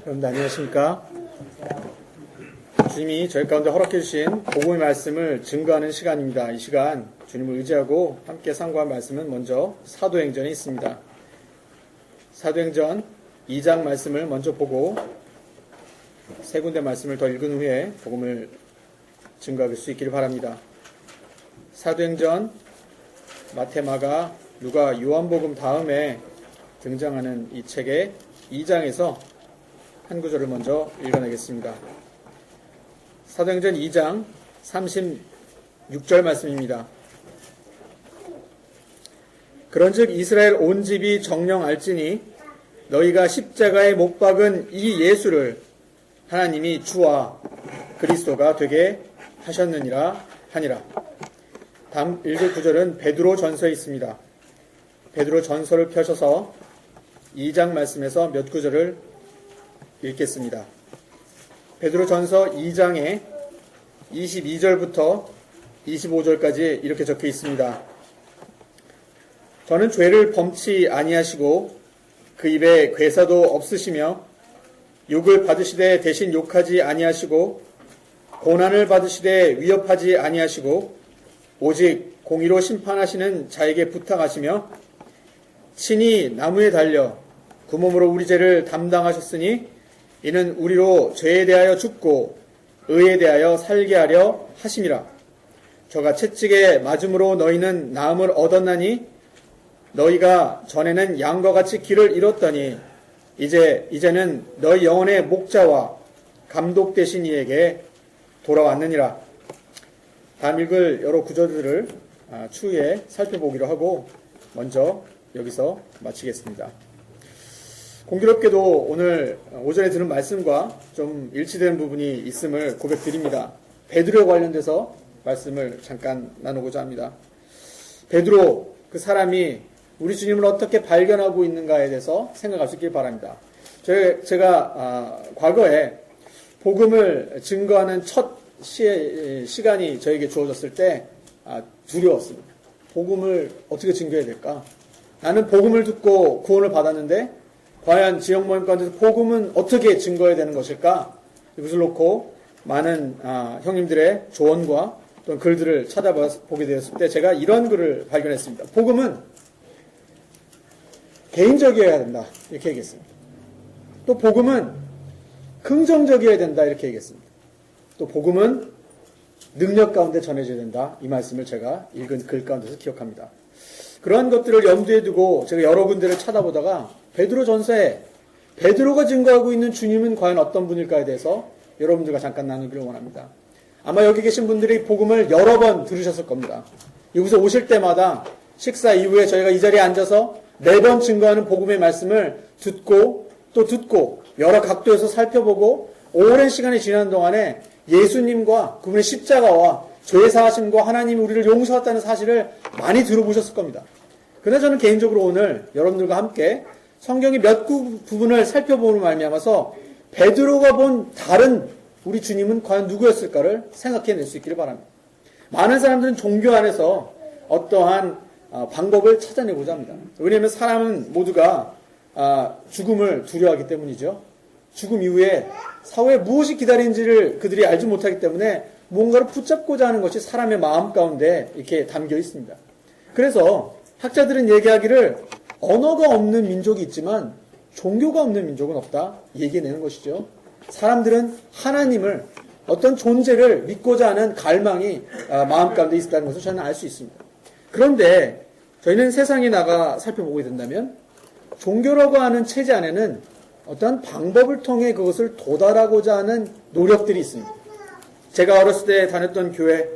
여러분들 안녕하십니까? 주님이 저희 가운데 허락해 주신 복음의 말씀을 증거하는 시간입니다. 이 시간 주님을 의지하고 함께 상고한 말씀은 먼저 사도행전에 있습니다. 사도행전 2장 말씀을 먼저 보고 세 군데 말씀을 더 읽은 후에 복음을 증거할 수 있기를 바랍니다. 사도행전 마태, 마가, 누가, 요한복음 다음에 등장하는 이 책의 2장에서 한 구절을 먼저 읽어내겠습니다. 사도행전 2장 36절 말씀입니다. 그런즉 이스라엘 온 집이 정령 알지니 너희가 십자가에 못 박은 이 예수를 하나님이 주와 그리스도가 되게 하셨느니라 하니라. 다음 읽을 구절은 베드로 전서에 있습니다. 베드로 전서를 펴셔서 2장 말씀에서 몇 구절을 읽겠습니다. 베드로 전서 2장에 22절부터 25절까지 이렇게 적혀 있습니다. 저는 죄를 범치 아니하시고 그 입에 괴사도 없으시며 욕을 받으시되 대신 욕하지 아니하시고 고난을 받으시되 위협하지 아니하시고 오직 공의로 심판하시는 자에게 부탁하시며 친히 나무에 달려 그 몸으로 우리 죄를 담당하셨으니 이는 우리로 죄에 대하여 죽고 의에 대하여 살게 하려 하심이라. 저가 채찍에 맞음으로 너희는 나음을 얻었나니 너희가 전에는 양과 같이 길을 잃었더니 이제는 너희 영혼의 목자와 감독 되신 이에게 돌아왔느니라. 다음 읽을 여러 구절들을 추후에 살펴보기로 하고 먼저 여기서 마치겠습니다. 공교롭게도 오늘 오전에 들은 말씀과 좀 일치되는 부분이 있음을 고백드립니다. 베드로에 관련돼서 말씀을 잠깐 나누고자 합니다. 베드로 그 사람이 우리 주님을 어떻게 발견하고 있는가에 대해서 생각할 수 있길 바랍니다. 제가 과거에 복음을 증거하는 첫 시간이 저에게 주어졌을 때 두려웠습니다. 복음을 어떻게 증거해야 될까? 나는 복음을 듣고 구원을 받았는데 과연 지역 모임 가운데서 복음은 어떻게 증거해야 되는 것일까? 이것을 놓고 많은 형님들의 조언과 또는 글들을 찾아보게 되었을 때 제가 이런 글을 발견했습니다. 복음은 개인적이어야 된다. 이렇게 얘기했습니다. 또 복음은 긍정적이어야 된다. 이렇게 얘기했습니다. 또 복음은 능력 가운데 전해져야 된다. 이 말씀을 제가 읽은 글 가운데서 기억합니다. 그러한 것들을 염두에 두고 제가 여러 군데를 찾아보다가 베드로 전서에 베드로가 증거하고 있는 주님은 과연 어떤 분일까에 대해서 여러분들과 잠깐 나누기를 원합니다. 아마 여기 계신 분들이 복음을 여러 번 들으셨을 겁니다. 여기서 오실 때마다 식사 이후에 저희가 이 자리에 앉아서 매번 증거하는 복음의 말씀을 듣고 또 듣고 여러 각도에서 살펴보고 오랜 시간이 지난 동안에 예수님과 그분의 십자가와 죄 사하심과 하나님이 우리를 용서했다는 사실을 많이 들어보셨을 겁니다. 그러나 저는 개인적으로 오늘 여러분들과 함께 성경의 몇 부분을 살펴보는 말미암아서 베드로가 본 다른 우리 주님은 과연 누구였을까를 생각해낼 수 있기를 바랍니다. 많은 사람들은 종교 안에서 어떠한 방법을 찾아내고자 합니다. 왜냐하면 사람은 모두가 죽음을 두려워하기 때문이죠. 죽음 이후에 사후에 무엇이 기다리는지를 그들이 알지 못하기 때문에 뭔가를 붙잡고자 하는 것이 사람의 마음 가운데 이렇게 담겨 있습니다. 그래서 학자들은 얘기하기를 언어가 없는 민족이 있지만 종교가 없는 민족은 없다 얘기해내는 것이죠. 사람들은 하나님을 어떤 존재를 믿고자 하는 갈망이 마음 가운데 있다는 것을 저는 알 수 있습니다. 그런데 저희는 세상에 나가 살펴보게 된다면 종교라고 하는 체제 안에는 어떤 방법을 통해 그것을 도달하고자 하는 노력들이 있습니다. 제가 어렸을 때 다녔던 교회,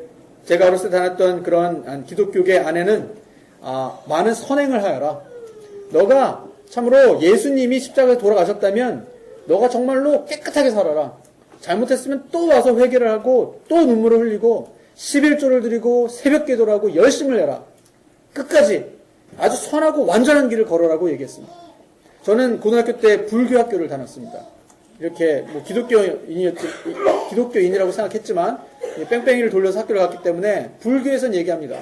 제가 어렸을 때 다녔던 그런 기독교계 안에는 많은 선행을 하여라. 너가 참으로 예수님이 십자가에 돌아가셨다면 너가 정말로 깨끗하게 살아라. 잘못했으면 또 와서 회개를 하고 또 눈물을 흘리고 11조를 드리고 새벽 기도를 하고 열심을 내라. 끝까지 아주 선하고 완전한 길을 걸어라고 얘기했습니다. 저는 고등학교 때 불교 학교를 다녔습니다. 이렇게 기독교인이라고 생각했지만 뺑뺑이를 돌려서 학교를 갔기 때문에 불교에서는 얘기합니다.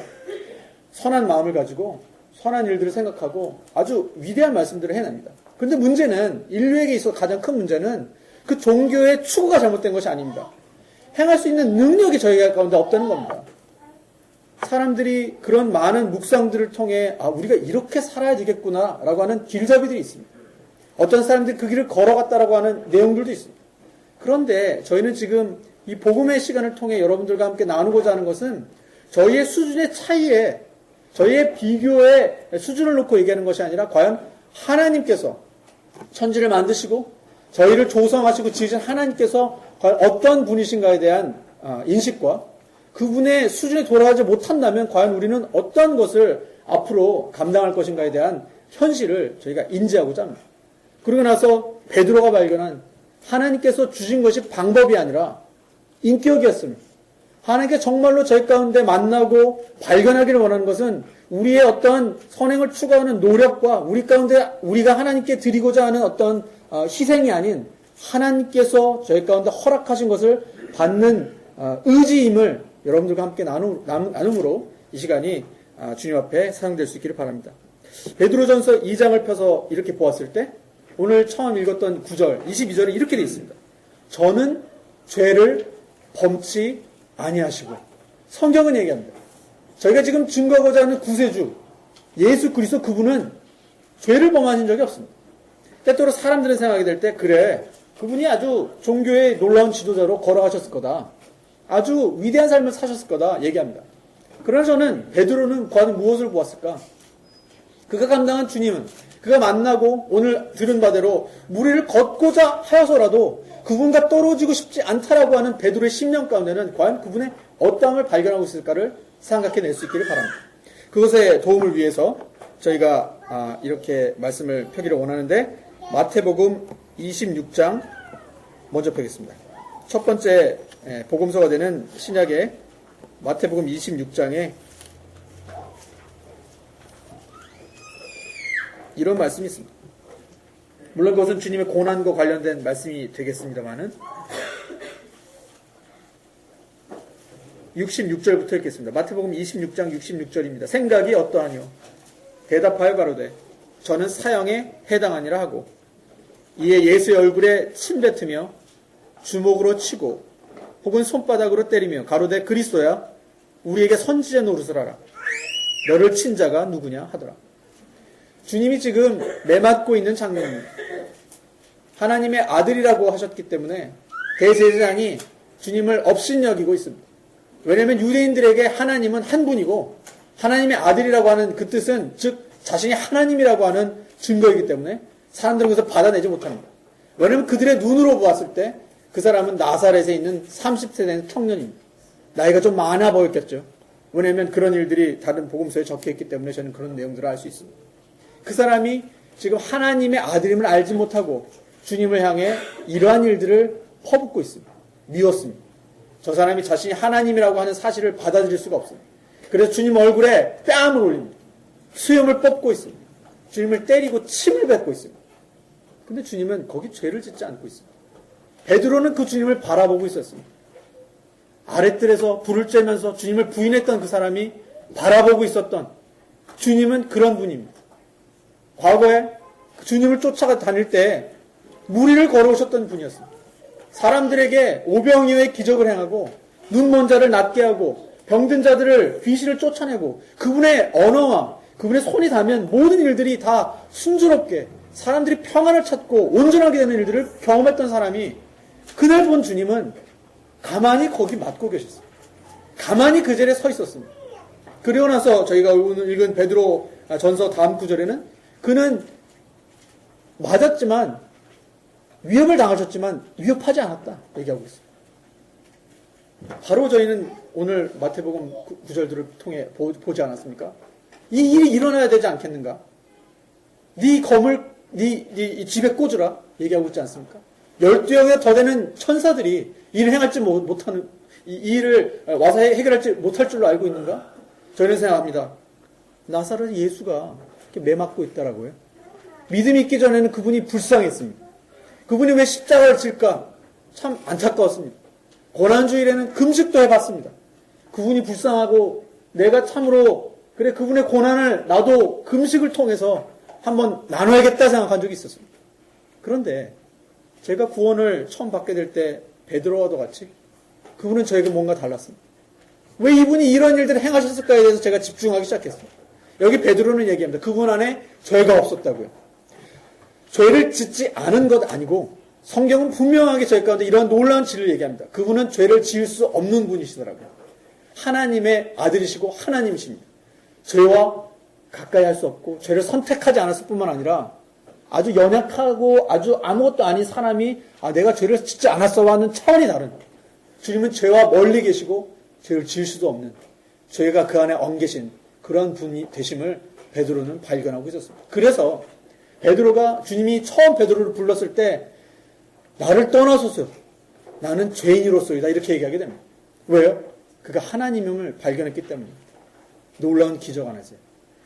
선한 마음을 가지고 선한 일들을 생각하고 아주 위대한 말씀들을 해냅니다. 그런데 문제는 인류에게 있어 가장 큰 문제는 그 종교의 추구가 잘못된 것이 아닙니다. 행할 수 있는 능력이 저희 가운데 없다는 겁니다. 사람들이 그런 많은 묵상들을 통해 우리가 이렇게 살아야 되겠구나 라고 하는 길잡이들이 있습니다. 어떤 사람들이 그 길을 걸어갔다라고 하는 내용들도 있습니다. 그런데 저희는 지금 이 복음의 시간을 통해 여러분들과 함께 나누고자 하는 것은 저희의 수준의 차이에, 저희의 비교의 수준을 놓고 얘기하는 것이 아니라 과연 하나님께서 천지를 만드시고 저희를 조성하시고 지으신 하나님께서 과연 어떤 분이신가에 대한 인식과 그분의 수준에 돌아가지 못한다면 과연 우리는 어떤 것을 앞으로 감당할 것인가에 대한 현실을 저희가 인지하고자 합니다. 그러고 나서 베드로가 발견한 하나님께서 주신 것이 방법이 아니라 인격이었습니다. 하나님께 정말로 저희 가운데 만나고 발견하기를 원하는 것은 우리의 어떤 선행을 추구하는 노력과 우리 가운데 우리가 하나님께 드리고자 하는 어떤 희생이 아닌 하나님께서 저희 가운데 허락하신 것을 받는 의지임을 여러분들과 함께 나눔으로 이 시간이 주님 앞에 사용될 수 있기를 바랍니다. 베드로전서 2장을 펴서 이렇게 보았을 때 오늘 처음 읽었던 9절, 22절에 이렇게 되어 있습니다. 저는 죄를 범치 아니하시고. 성경은 얘기합니다. 저희가 지금 증거하고자 하는 구세주 예수 그리스도 그분은 죄를 범하신 적이 없습니다. 때때로 사람들은 생각하게 될 때 그래 그분이 아주 종교의 놀라운 지도자로 걸어가셨을 거다. 아주 위대한 삶을 사셨을 거다 얘기합니다. 그러나 저는 베드로는 과연 무엇을 보았을까? 그가 감당한 주님은 그가 만나고 오늘 들은 바대로 무리를 걷고자 하여서라도 그분과 떨어지고 싶지 않다라고 하는 베드로의 심령 가운데는 과연 그분의 어떠함을 발견하고 있을까를 생각해낼 수 있기를 바랍니다. 그것에 도움을 위해서 저희가 이렇게 말씀을 펴기를 원하는데 마태복음 26장 먼저 펴겠습니다. 첫 번째 복음서가 되는 신약의 마태복음 26장에 이런 말씀이 있습니다. 물론 그것은 주님의 고난과 관련된 말씀이 되겠습니다만은 66절부터 읽겠습니다. 마태복음 26장 66절입니다. 생각이 어떠하뇨? 대답하여 가로되 저는 사형에 해당하니라 하고 이에 예수의 얼굴에 침 뱉으며 주먹으로 치고 혹은 손바닥으로 때리며 가로되 그리스도야 우리에게 선지자 노릇을 하라. 너를 친 자가 누구냐 하더라. 주님이 지금 매맞고 있는 장면입니다. 하나님의 아들이라고 하셨기 때문에 대제사장이 주님을 업신여기고 있습니다. 왜냐하면 유대인들에게 하나님은 한 분이고 하나님의 아들이라고 하는 그 뜻은 즉 자신이 하나님이라고 하는 증거이기 때문에 사람들은 그것을 받아내지 못합니다. 왜냐하면 그들의 눈으로 보았을 때 그 사람은 나사렛에 있는 30세 된 청년입니다. 나이가 좀 많아 보였겠죠. 왜냐하면 그런 일들이 다른 복음서에 적혀있기 때문에 저는 그런 내용들을 알 수 있습니다. 그 사람이 지금 하나님의 아들임을 알지 못하고 주님을 향해 이러한 일들을 퍼붓고 있습니다. 미웠습니다. 저 사람이 자신이 하나님이라고 하는 사실을 받아들일 수가 없습니다. 그래서 주님 얼굴에 뺨을 올립니다. 수염을 뽑고 있습니다. 주님을 때리고 침을 뱉고 있습니다. 근데 주님은 거기 죄를 짓지 않고 있습니다. 베드로는 그 주님을 바라보고 있었습니다. 아랫뜰에서 불을 쬐면서 주님을 부인했던 그 사람이 바라보고 있었던 주님은 그런 분입니다. 과거에 주님을 쫓아가 다닐 때 무리를 걸어오셨던 분이었습니다. 사람들에게 오병이어의 기적을 행하고 눈먼 자를 낫게 하고 병든 자들을 귀신을 쫓아내고 그분의 언어와 그분의 손이 닿으면 모든 일들이 다 순조롭게 사람들이 평안을 찾고 온전하게 되는 일들을 경험했던 사람이 그날 본 주님은 가만히 거기 맡고 계셨어요. 가만히 그 자리에 서 있었습니다. 그리고 나서 저희가 오늘 읽은 베드로 전서 다음 구절에는 그는 맞았지만 위협을 당하셨지만 위협하지 않았다 얘기하고 있습니다. 바로 저희는 오늘 마태복음 구절들을 통해 보지 않았습니까? 이 일이 일어나야 되지 않겠는가? 네 검을 네 집에 꽂으라 얘기하고 있지 않습니까? 12명에 더 되는 천사들이 일을 행할지 못하는 이 일을 와서 해결할지 못할 줄로 알고 있는가? 저희는 생각합니다. 나사렛 예수가 이렇게 매맞고 있다라고요. 믿음이 있기 전에는 그분이 불쌍했습니다. 그분이 왜 십자가를 질까? 참 안타까웠습니다. 고난주일에는 금식도 해봤습니다. 그분이 불쌍하고 내가 참으로 그래 그분의 고난을 나도 금식을 통해서 한번 나눠야겠다 생각한 적이 있었습니다. 그런데 제가 구원을 처음 받게 될 때 베드로와도 같이 그분은 저에게 뭔가 달랐습니다. 왜 이분이 이런 일들을 행하셨을까에 대해서 제가 집중하기 시작했습니다. 여기 베드로는 얘기합니다. 그분 안에 죄가 없었다고요. 죄를 짓지 않은 것 아니고 성경은 분명하게 저희 가운데 이런 놀라운 진리를 얘기합니다. 그분은 죄를 지을 수 없는 분이시더라고요. 하나님의 아들이시고 하나님이십니다. 죄와 가까이 할 수 없고 죄를 선택하지 않았을 뿐만 아니라 아주 연약하고 아주 아무것도 아닌 사람이 내가 죄를 짓지 않았어와는 차원이 다른, 주님은 죄와 멀리 계시고 죄를 지을 수도 없는, 죄가 그 안에 엉계신 그런 분이 되심을 베드로는 발견하고 있었습니다. 그래서 베드로가, 주님이 처음 베드로를 불렀을 때 나를 떠나소서 나는 죄인으로서이다 이렇게 얘기하게 됩니다. 왜요? 그가 하나님임을 발견했기 때문입니다. 놀라운 기적 안에서요.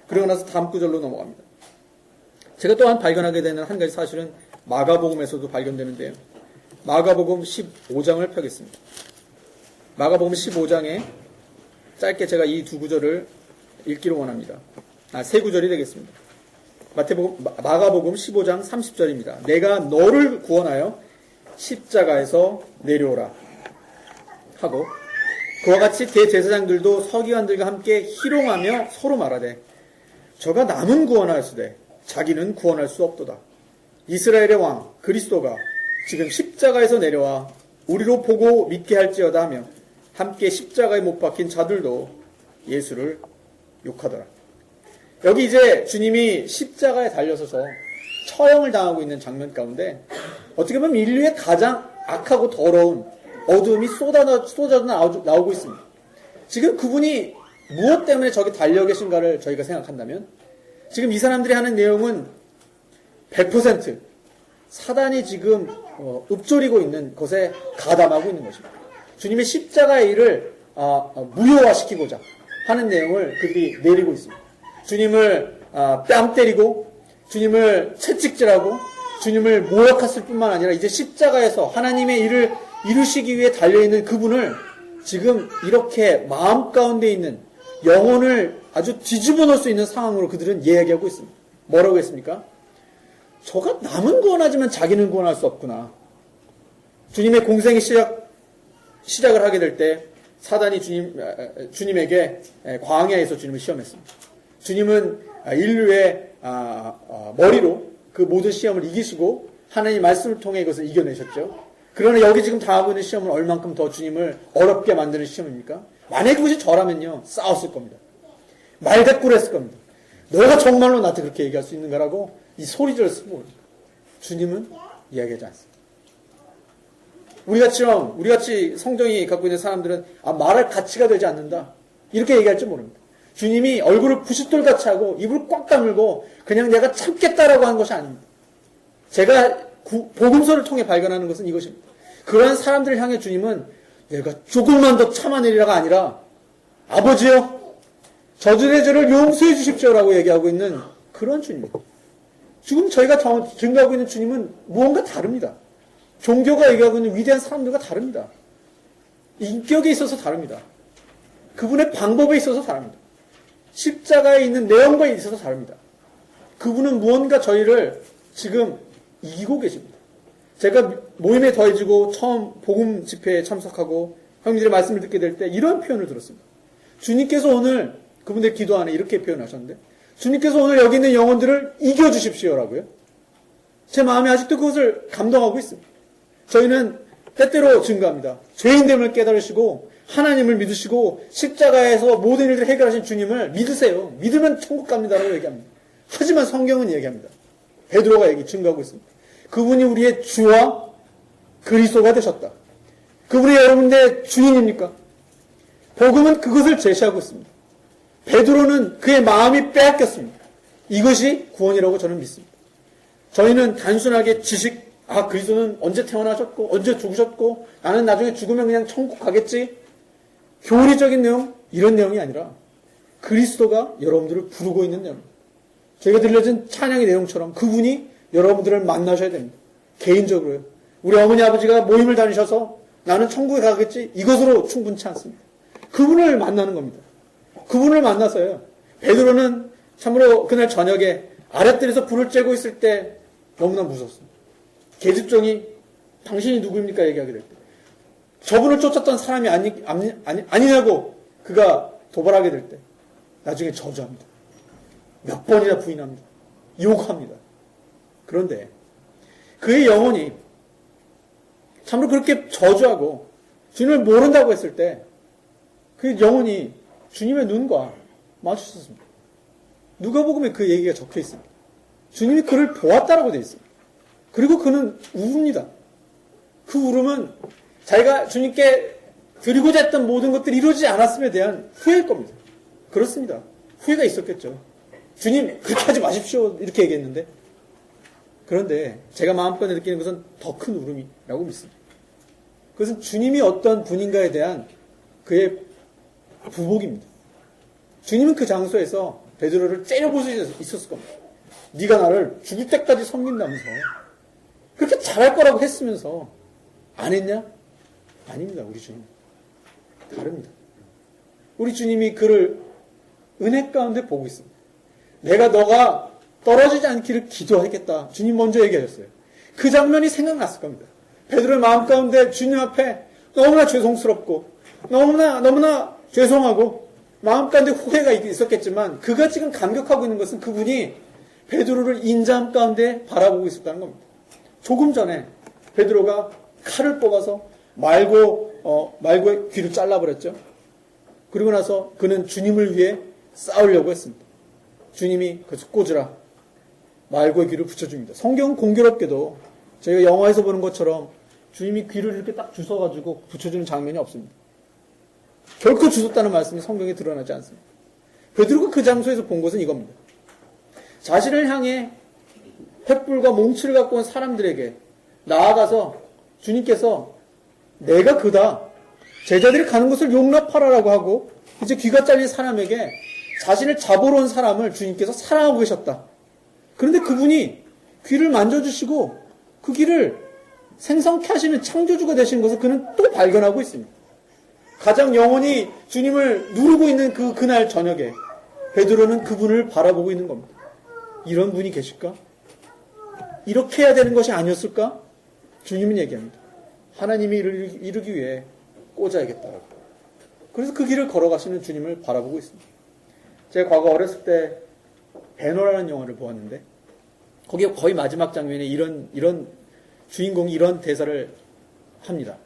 그러고 나서 다음 구절로 넘어갑니다. 제가 또한 발견하게 되는 한 가지 사실은 마가복음에서도 발견되는데요. 마가복음 15장을 펴겠습니다. 마가복음 15장에 짧게 제가 이 두 구절을 읽기를 원합니다. 세 구절이 되겠습니다. 마가복음 15장 30절입니다. 내가 너를 구원하여 십자가에서 내려오라 하고, 그와 같이 대제사장들도 서기관들과 함께 희롱하며 서로 말하되 저가 남은 구원하였으되 자기는 구원할 수 없도다. 이스라엘의 왕 그리스도가 지금 십자가에서 내려와 우리로 보고 믿게 할지어다 하며 함께 십자가에 못 박힌 자들도 예수를 욕하더라. 여기 이제 주님이 십자가에 달려서서 처형을 당하고 있는 장면 가운데 어떻게 보면 인류의 가장 악하고 더러운 어둠이 쏟아져 나오고 있습니다. 지금 그분이 무엇 때문에 저기 달려 계신가를 저희가 생각한다면 지금 이 사람들이 하는 내용은 100% 사단이 지금 읊조리고 있는 것에 가담하고 있는 것입니다. 주님의 십자가의 일을 무효화시키고자 하는 내용을 그들이 내리고 있습니다. 주님을 뺨 때리고 주님을 채찍질하고 주님을 모욕했을 뿐만 아니라 이제 십자가에서 하나님의 일을 이루시기 위해 달려있는 그분을 지금 이렇게 마음 가운데 있는 영혼을 아주 뒤집어 놓을 수 있는 상황으로 그들은 이야기하고 있습니다. 뭐라고 했습니까? 저가 남은 구원하지만 자기는 구원할 수 없구나. 주님의 공생이 시작을 하게 될 때 사단이 주님에게 광야에서 주님을 시험했습니다. 주님은 인류의 머리로 그 모든 시험을 이기시고 하나님의 말씀을 통해 이것을 이겨내셨죠. 그러나 여기 지금 당하고 있는 시험은 얼만큼 더 주님을 어렵게 만드는 시험입니까? 만약에 그것이 저라면요, 싸웠을 겁니다. 말대꾸를 했을 겁니다. 너가 정말로 나한테 그렇게 얘기할 수 있는가라고 이 소리를 쓰고, 주님은 이야기하지 않습니다. 우리같이 성정이 갖고 있는 사람들은 말할 가치가 되지 않는다 이렇게 얘기할지 모릅니다. 주님이 얼굴을 부싯돌같이 하고 입을 꽉 다물고 그냥 내가 참겠다라고 한 것이 아닙니다. 제가 복음서를 통해 발견하는 것은 이것입니다. 그러한 사람들을 향해 주님은 내가 조금만 더 참아내리라가 아니라 아버지여 저들의 죄를 용서해 주십시오라고 얘기하고 있는 그런 주님입니다. 지금 저희가 증거하고 있는 주님은 무언가 다릅니다. 종교가 얘기하고 있는 위대한 사람들과 다릅니다. 인격에 있어서 다릅니다. 그분의 방법에 있어서 다릅니다. 십자가에 있는 내용과 있어서 다릅니다. 그분은 무언가 저희를 지금 이기고 계십니다. 제가 모임에 더해지고 처음 복음 집회에 참석하고 형님들의 말씀을 듣게 될 때 이런 표현을 들었습니다. 주님께서 오늘 그분들 기도 안에 이렇게 표현하셨는데 주님께서 오늘 여기 있는 영혼들을 이겨주십시오라고요. 제 마음에 아직도 그것을 감동하고 있습니다. 저희는 때때로 증거합니다. 죄인됨을 깨달으시고 하나님을 믿으시고 십자가에서 모든 일들을 해결하신 주님을 믿으세요. 믿으면 천국 갑니다라고 얘기합니다. 하지만 성경은 얘기합니다. 베드로가 증거하고 있습니다. 그분이 우리의 주와 그리스도가 되셨다. 그분이 여러분의 주인입니까? 복음은 그것을 제시하고 있습니다. 베드로는 그의 마음이 빼앗겼습니다. 이것이 구원이라고 저는 믿습니다. 저희는 단순하게 지식, 그리스도는 언제 태어나셨고 언제 죽으셨고 나는 나중에 죽으면 그냥 천국 가겠지, 교리적인 내용, 이런 내용이 아니라 그리스도가 여러분들을 부르고 있는 내용, 저희가 들려진 찬양의 내용처럼 그분이 여러분들을 만나셔야 됩니다. 개인적으로요. 우리 어머니 아버지가 모임을 다니셔서 나는 천국에 가겠지, 이것으로 충분치 않습니다. 그분을 만나는 겁니다. 그분을 만나서요. 베드로는 참으로 그날 저녁에 아랫뜰에서 불을 쬐고 있을 때 너무나 무서웠습니다. 계집종이 당신이 누구입니까? 얘기하게 될 때. 저분을 쫓았던 사람이 아니냐고 그가 도발하게 될 때. 나중에 저주합니다. 몇 번이나 부인합니다. 욕합니다. 그런데 그의 영혼이 참으로 그렇게 저주하고 주님을 모른다고 했을 때 그 영혼이 주님의 눈과 마주쳤습니다. 누가복음에 그 얘기가 적혀 있습니다. 주님이 그를 보았다라고 되어 있습니다. 그리고 그는 우웁니다. 그 울음은 자기가 주님께 드리고자 했던 모든 것들이 이루어지지 않았음에 대한 후회일 겁니다. 그렇습니다. 후회가 있었겠죠. 주님 그렇게 하지 마십시오 이렇게 얘기했는데 그런데 제가 마음껏 느끼는 것은 더 큰 울음이라고 믿습니다. 그것은 주님이 어떤 분인가에 대한 그의 부복입니다. 주님은 그 장소에서 베드로를 째려볼 수 있었을 겁니다. 네가 나를 죽을 때까지 섬긴다면서 그렇게 잘할 거라고 했으면서 안 했냐? 아닙니다. 우리 주님 다릅니다. 우리 주님이 그를 은혜 가운데 보고 있습니다. 내가 너가 떨어지지 않기를 기도하겠다. 주님 먼저 얘기하셨어요. 그 장면이 생각났을 겁니다. 베드로의 마음 가운데 주님 앞에 너무나 죄송스럽고 너무나 죄송하고 마음 가운데 후회가 있었겠지만 그가 지금 감격하고 있는 것은 그분이 베드로를 인자함 가운데 바라보고 있었다는 겁니다. 조금 전에 베드로가 칼을 뽑아서 말고의 귀를 잘라버렸죠. 그리고 나서 그는 주님을 위해 싸우려고 했습니다. 주님이 그래서 꽂으라 말고의 귀를 붙여줍니다. 성경은 공교롭게도 저희가 영화에서 보는 것처럼 주님이 귀를 이렇게 딱 주워가지고 붙여주는 장면이 없습니다. 결코 주웠다는 말씀이 성경에 드러나지 않습니다. 베드로가 그 장소에서 본 것은 이겁니다. 자신을 향해 횃불과 몽치를 갖고 온 사람들에게 나아가서 주님께서 내가 그다. 제자들이 가는 것을 용납하라라고 하고 이제 귀가 잘린 사람에게 자신을 잡으러 온 사람을 주님께서 사랑하고 계셨다. 그런데 그분이 귀를 만져주시고 그 귀를 생성케 하시는 창조주가 되신 것을 그는 또 발견하고 있습니다. 가장 영원히 주님을 누르고 있는 그날 저녁에 베드로는 그분을 바라보고 있는 겁니다. 이런 분이 계실까? 이렇게 해야 되는 것이 아니었을까? 주님은 얘기합니다. 하나님이 이루기 위해 꽂아야겠다고. 그래서 그 길을 걸어가시는 주님을 바라보고 있습니다. 제가 과거 어렸을 때 배너라는 영화를 보았는데 거기에 거의 마지막 장면에 이런 주인공이 이런 대사를 합니다.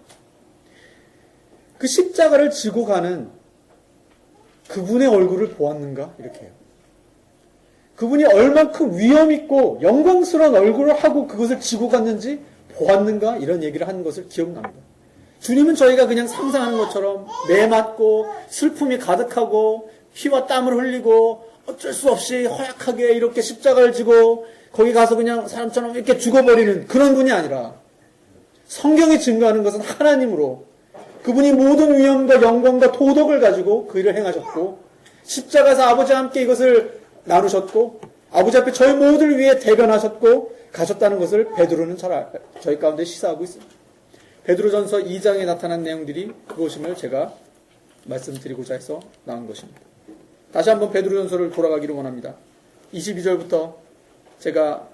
그 십자가를 지고 가는 그분의 얼굴을 보았는가? 이렇게 해요. 그분이 얼만큼 위엄있고 영광스러운 얼굴을 하고 그것을 지고 갔는지 보았는가? 이런 얘기를 하는 것을 기억납니다. 주님은 저희가 그냥 상상하는 것처럼 매맞고 슬픔이 가득하고 피와 땀을 흘리고 어쩔 수 없이 허약하게 이렇게 십자가를 지고 거기 가서 그냥 사람처럼 이렇게 죽어버리는 그런 분이 아니라 성경이 증거하는 것은 하나님으로 그분이 모든 위엄과 영광과 도덕을 가지고 그 일을 행하셨고 십자가에서 아버지와 함께 이것을 나누셨고 아버지 앞에 저희 모두를 위해 대변하셨고 가셨다는 것을 베드로는 저희 가운데 시사하고 있습니다. 베드로전서 2장에 나타난 내용들이 그것임을 제가 말씀드리고자 해서 나온 것입니다. 다시 한번 베드로전서를 돌아가기를 원합니다. 22절부터 제가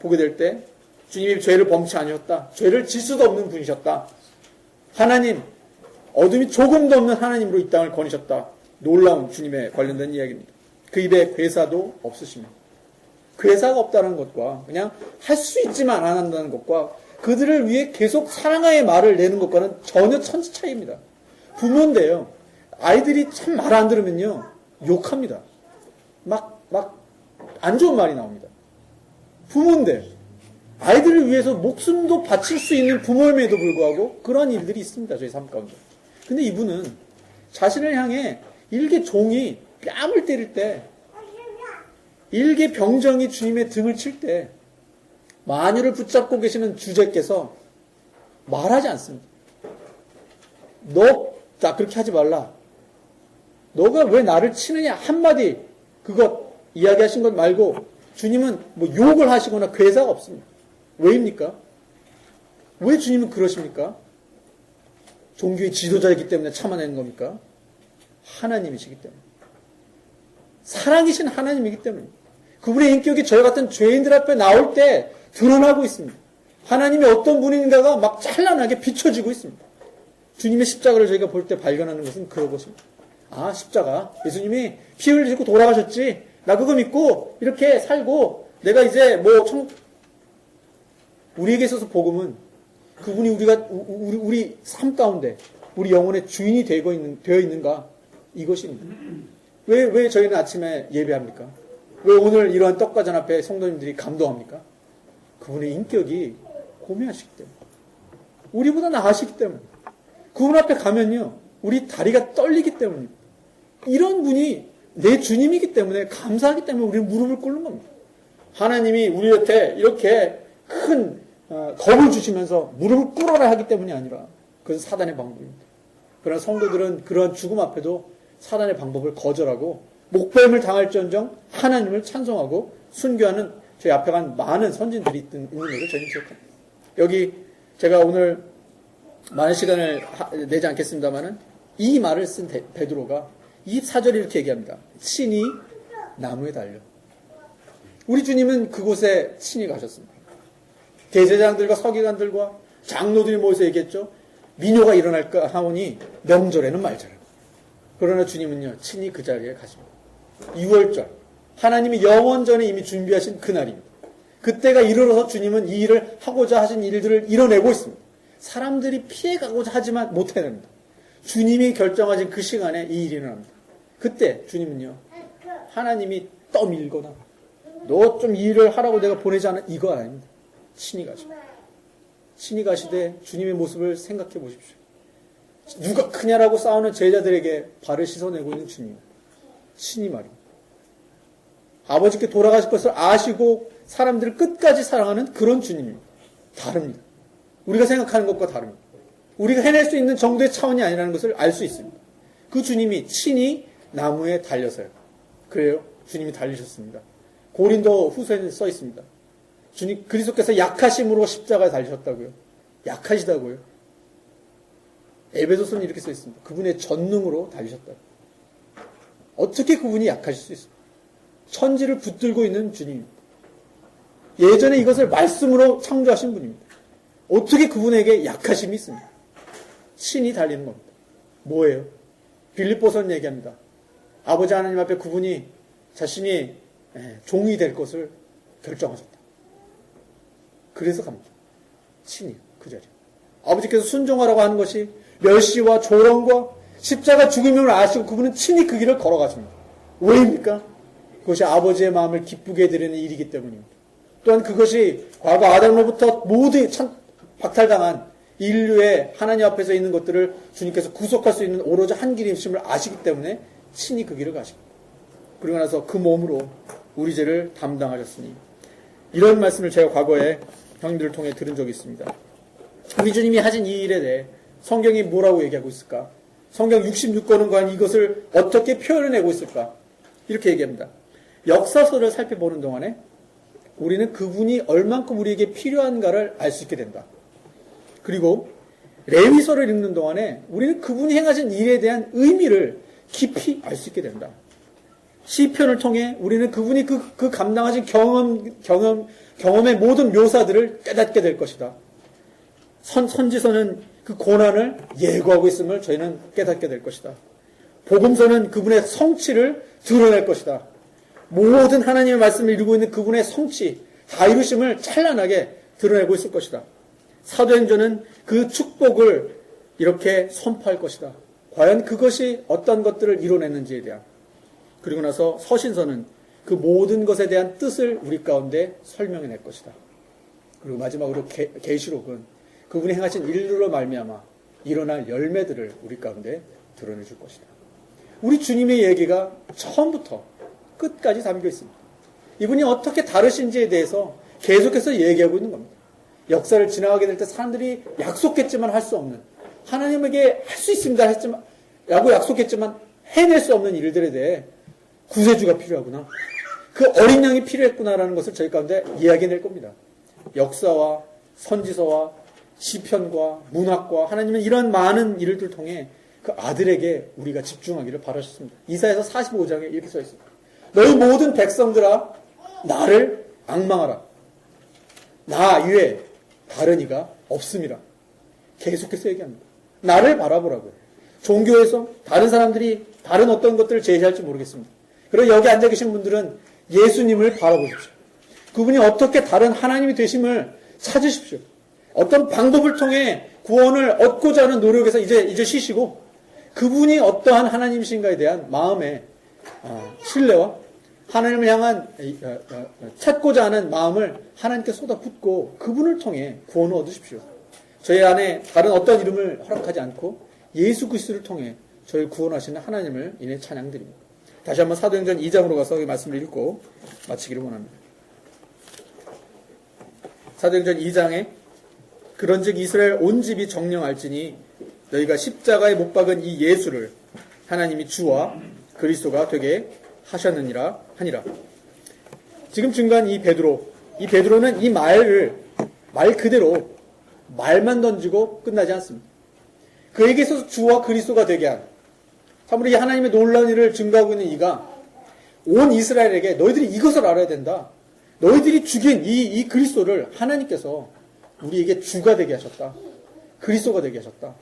보게 될 때 주님이 죄를 범치 아니었다. 죄를 질 수도 없는 분이셨다. 하나님, 어둠이 조금도 없는 하나님으로 이 땅을 거니셨다. 놀라운 주님에 관련된 이야기입니다. 그 입에 괴사도 없으십니다. 괴사가 없다는 것과 그냥 할 수 있지만 안 한다는 것과 그들을 위해 계속 사랑의 말을 내는 것과는 전혀 천지 차이입니다. 부모인데요. 아이들이 참 말 안 들으면요. 욕합니다. 막 안 좋은 말이 나옵니다. 부모인데 아이들을 위해서 목숨도 바칠 수 있는 부모임에도 불구하고 그런 일들이 있습니다. 저희 삶 가운데. 근데 이분은 자신을 향해 일개 종이 뺨을 때릴 때 일개 병정이 주님의 등을 칠 때 마녀를 붙잡고 계시는 주제께서 말하지 않습니다. 자, 그렇게 하지 말라. 너가 왜 나를 치느냐? 한마디 그것 이야기하신 것 말고 주님은 뭐 욕을 하시거나 괴사가 없습니다. 왜입니까? 왜 주님은 그러십니까? 종교의 지도자이기 때문에 참아내는 겁니까? 하나님이시기 때문에. 사랑이신 하나님이기 때문에. 그분의 인격이 저희 같은 죄인들 앞에 나올 때 드러나고 있습니다. 하나님이 어떤 분인가가 막 찬란하게 비춰지고 있습니다. 주님의 십자가를 저희가 볼 때 발견하는 것은 그런 것입니다. 아, 십자가. 예수님이 피 흘리고 돌아가셨지. 나 그거 믿고 이렇게 살고 내가 이제 우리에게 있어서 복음은 그분이 우리 삶 가운데 우리 영혼의 주인이 되어 있는가? 이것입니다. 왜 저희는 아침에 예배합니까? 왜 오늘 이러한 떡과전 앞에 성도님들이 감동합니까? 그분의 인격이 고매하시기 때문에. 우리보다 나으시기 때문에. 그분 앞에 가면요. 우리 다리가 떨리기 때문입니다. 이런 분이 내 주님이기 때문에 감사하기 때문에 우리는 무릎을 꿇는 겁니다. 하나님이 우리한테 이렇게 큰 겁을 주시면서 무릎을 꿇어라 하기 때문이 아니라 그것은 사단의 방법입니다. 그러나 성도들은 그러한 죽음 앞에도 사단의 방법을 거절하고 목배임을 당할지언정 하나님을 찬송하고 순교하는 저희 앞에 간 많은 선진들이 있는 것을 저희는 기억합니다. 여기 제가 오늘 많은 시간을 내지 않겠습니다만은 이 말을 쓴 베드로가 24절에 이렇게 얘기합니다. 친히 나무에 달려. 우리 주님은 그곳에 친히 가셨습니다. 대제사장들과 서기관들과 장로들이 모여서 얘기했죠. 민요가 일어날까 하오니 명절에는 말자라고. 그러나 주님은요, 친히 그 자리에 가십니다. 6월절. 하나님이 영원 전에 이미 준비하신 그날입니다. 그때가 이르러서 주님은 이 일을 하고자 하신 일들을 이뤄내고 있습니다. 사람들이 피해가고자 하지만 못해냅니다. 주님이 결정하신 그 시간에 이 일이 일어납니다. 그때 주님은요, 하나님이 떠밀거나 너 좀 이 일을 하라고 내가 보내지 않아 이거 아닙니다. 친히 가십니다. 친히 가시되 주님의 모습을 생각해 보십시오. 누가 크냐라고 싸우는 제자들에게 발을 씻어내고 있는 주님. 친히 말입니다. 아버지께 돌아가실 것을 아시고 사람들을 끝까지 사랑하는 그런 주님입니다. 다릅니다. 우리가 생각하는 것과 다릅니다. 우리가 해낼 수 있는 정도의 차원이 아니라는 것을 알 수 있습니다. 그 주님이 친히 나무에 달려서요. 그래요. 주님이 달리셨습니다. 고린도 후서에는 써 있습니다. 주님 그리스도께서 약하심으로 십자가에 달리셨다고요. 약하시다고요. 에베소서는 이렇게 써 있습니다. 그분의 전능으로 달리셨다고. 어떻게 그분이 약하실 수 있습니까? 천지를 붙들고 있는 주님입니다. 예전에 이것을 말씀으로 창조하신 분입니다. 어떻게 그분에게 약하심이 있습니까? 친히 달리는 겁니다. 뭐예요? 빌립보서는 얘기합니다. 아버지 하나님 앞에 그분이 자신이 종이 될 것을 결정하셨다. 그래서 갑니다. 친히 그 자리에. 아버지께서 순종하라고 하는 것이 멸시와 조롱과 십자가 죽음을 아시고 그분은 친히 그 길을 걸어가십니다. 왜입니까? 그것이 아버지의 마음을 기쁘게 해드리는 일이기 때문입니다. 또한 그것이 과거 아담로부터 모두 박탈당한 인류의 하나님 앞에서 있는 것들을 주님께서 구속할 수 있는 오로지 한 길임심을 아시기 때문에 친히 그 길을 가십니다. 그리고 나서 그 몸으로 우리 죄를 담당하셨으니 이런 말씀을 제가 과거에 형님들을 통해 들은 적이 있습니다. 우리 주님이 하신 이 일에 대해 성경이 뭐라고 얘기하고 있을까? 성경 66권은 과연 이것을 어떻게 표현해내고 있을까? 이렇게 얘기합니다. 역사서를 살펴보는 동안에 우리는 그분이 얼만큼 우리에게 필요한가를 알 수 있게 된다. 그리고 레위서를 읽는 동안에 우리는 그분이 행하신 일에 대한 의미를 깊이 알 수 있게 된다. 시편을 통해 우리는 그분이 그 감당하신 경험의 모든 묘사들을 깨닫게 될 것이다. 선지서는 그 고난을 예고하고 있음을 저희는 깨닫게 될 것이다. 복음서는 그분의 성취를 드러낼 것이다. 모든 하나님의 말씀을 이루고 있는 그분의 성취, 다 이루심을 찬란하게 드러내고 있을 것이다. 사도행전은 그 축복을 이렇게 선포할 것이다. 과연 그것이 어떤 것들을 이뤄냈는지에 대한. 그리고 나서 서신서는 그 모든 것에 대한 뜻을 우리 가운데 설명해낼 것이다. 그리고 마지막으로 계시록은 그분이 행하신 일로 말미암아 일어날 열매들을 우리 가운데 드러내줄 것이다. 우리 주님의 얘기가 처음부터 끝까지 담겨 있습니다. 이분이 어떻게 다르신지에 대해서 계속해서 얘기하고 있는 겁니다. 역사를 지나가게 될 때 사람들이 약속했지만 할 수 없는, 하나님에게 할 수 있습니다 했지만 라고 약속했지만 해낼 수 없는 일들에 대해 구세주가 필요하구나, 그 어린 양이 필요했구나라는 것을 저희 가운데 이야기해낼 겁니다. 역사와 선지서와 시편과 문학과 하나님은 이런 많은 일들을 통해 그 아들에게 우리가 집중하기를 바라셨습니다. 이사야서 45장에 이렇게 써 있습니다. 너희 모든 백성들아 나를 앙망하라. 나 위에 다른 이가 없습니다. 계속해서 얘기합니다. 나를 바라보라고요. 종교에서 다른 사람들이 다른 어떤 것들을 제시할지 모르겠습니다. 그리고 여기 앉아 계신 분들은 예수님을 바라보십시오. 그분이 어떻게 다른 하나님이 되심을 찾으십시오. 어떤 방법을 통해 구원을 얻고자 하는 노력에서 이제 쉬시고 그분이 어떠한 하나님이신가에 대한 마음의 신뢰와 하나님을 향한 찾고자 하는 마음을 하나님께 쏟아붓고 그분을 통해 구원을 얻으십시오. 저희 안에 다른 어떤 이름을 허락하지 않고 예수 그리스도를 통해 저희를 구원하시는 하나님을 인해 찬양드립니다. 다시 한번 사도행전 2장으로 가서 이 말씀을 읽고 마치기를 원합니다. 사도행전 2장에 그런즉 이스라엘 온 집이 정령할지니 너희가 십자가에 못 박은 이 예수를 하나님이 주와 그리스도가 되게 하셨느니라 하니라. 지금 증거한 이 베드로는 이 말 그대로 말만 던지고 끝나지 않습니다. 그에게 있어서 주와 그리스도가 되게 한 참으로 이 하나님의 놀라운 일을 증거하고 있는 이가 온 이스라엘에게 너희들이 이것을 알아야 된다. 너희들이 죽인 이 그리스도를 하나님께서 우리에게 주가 되게 하셨다. 그리스도가 되게 하셨다.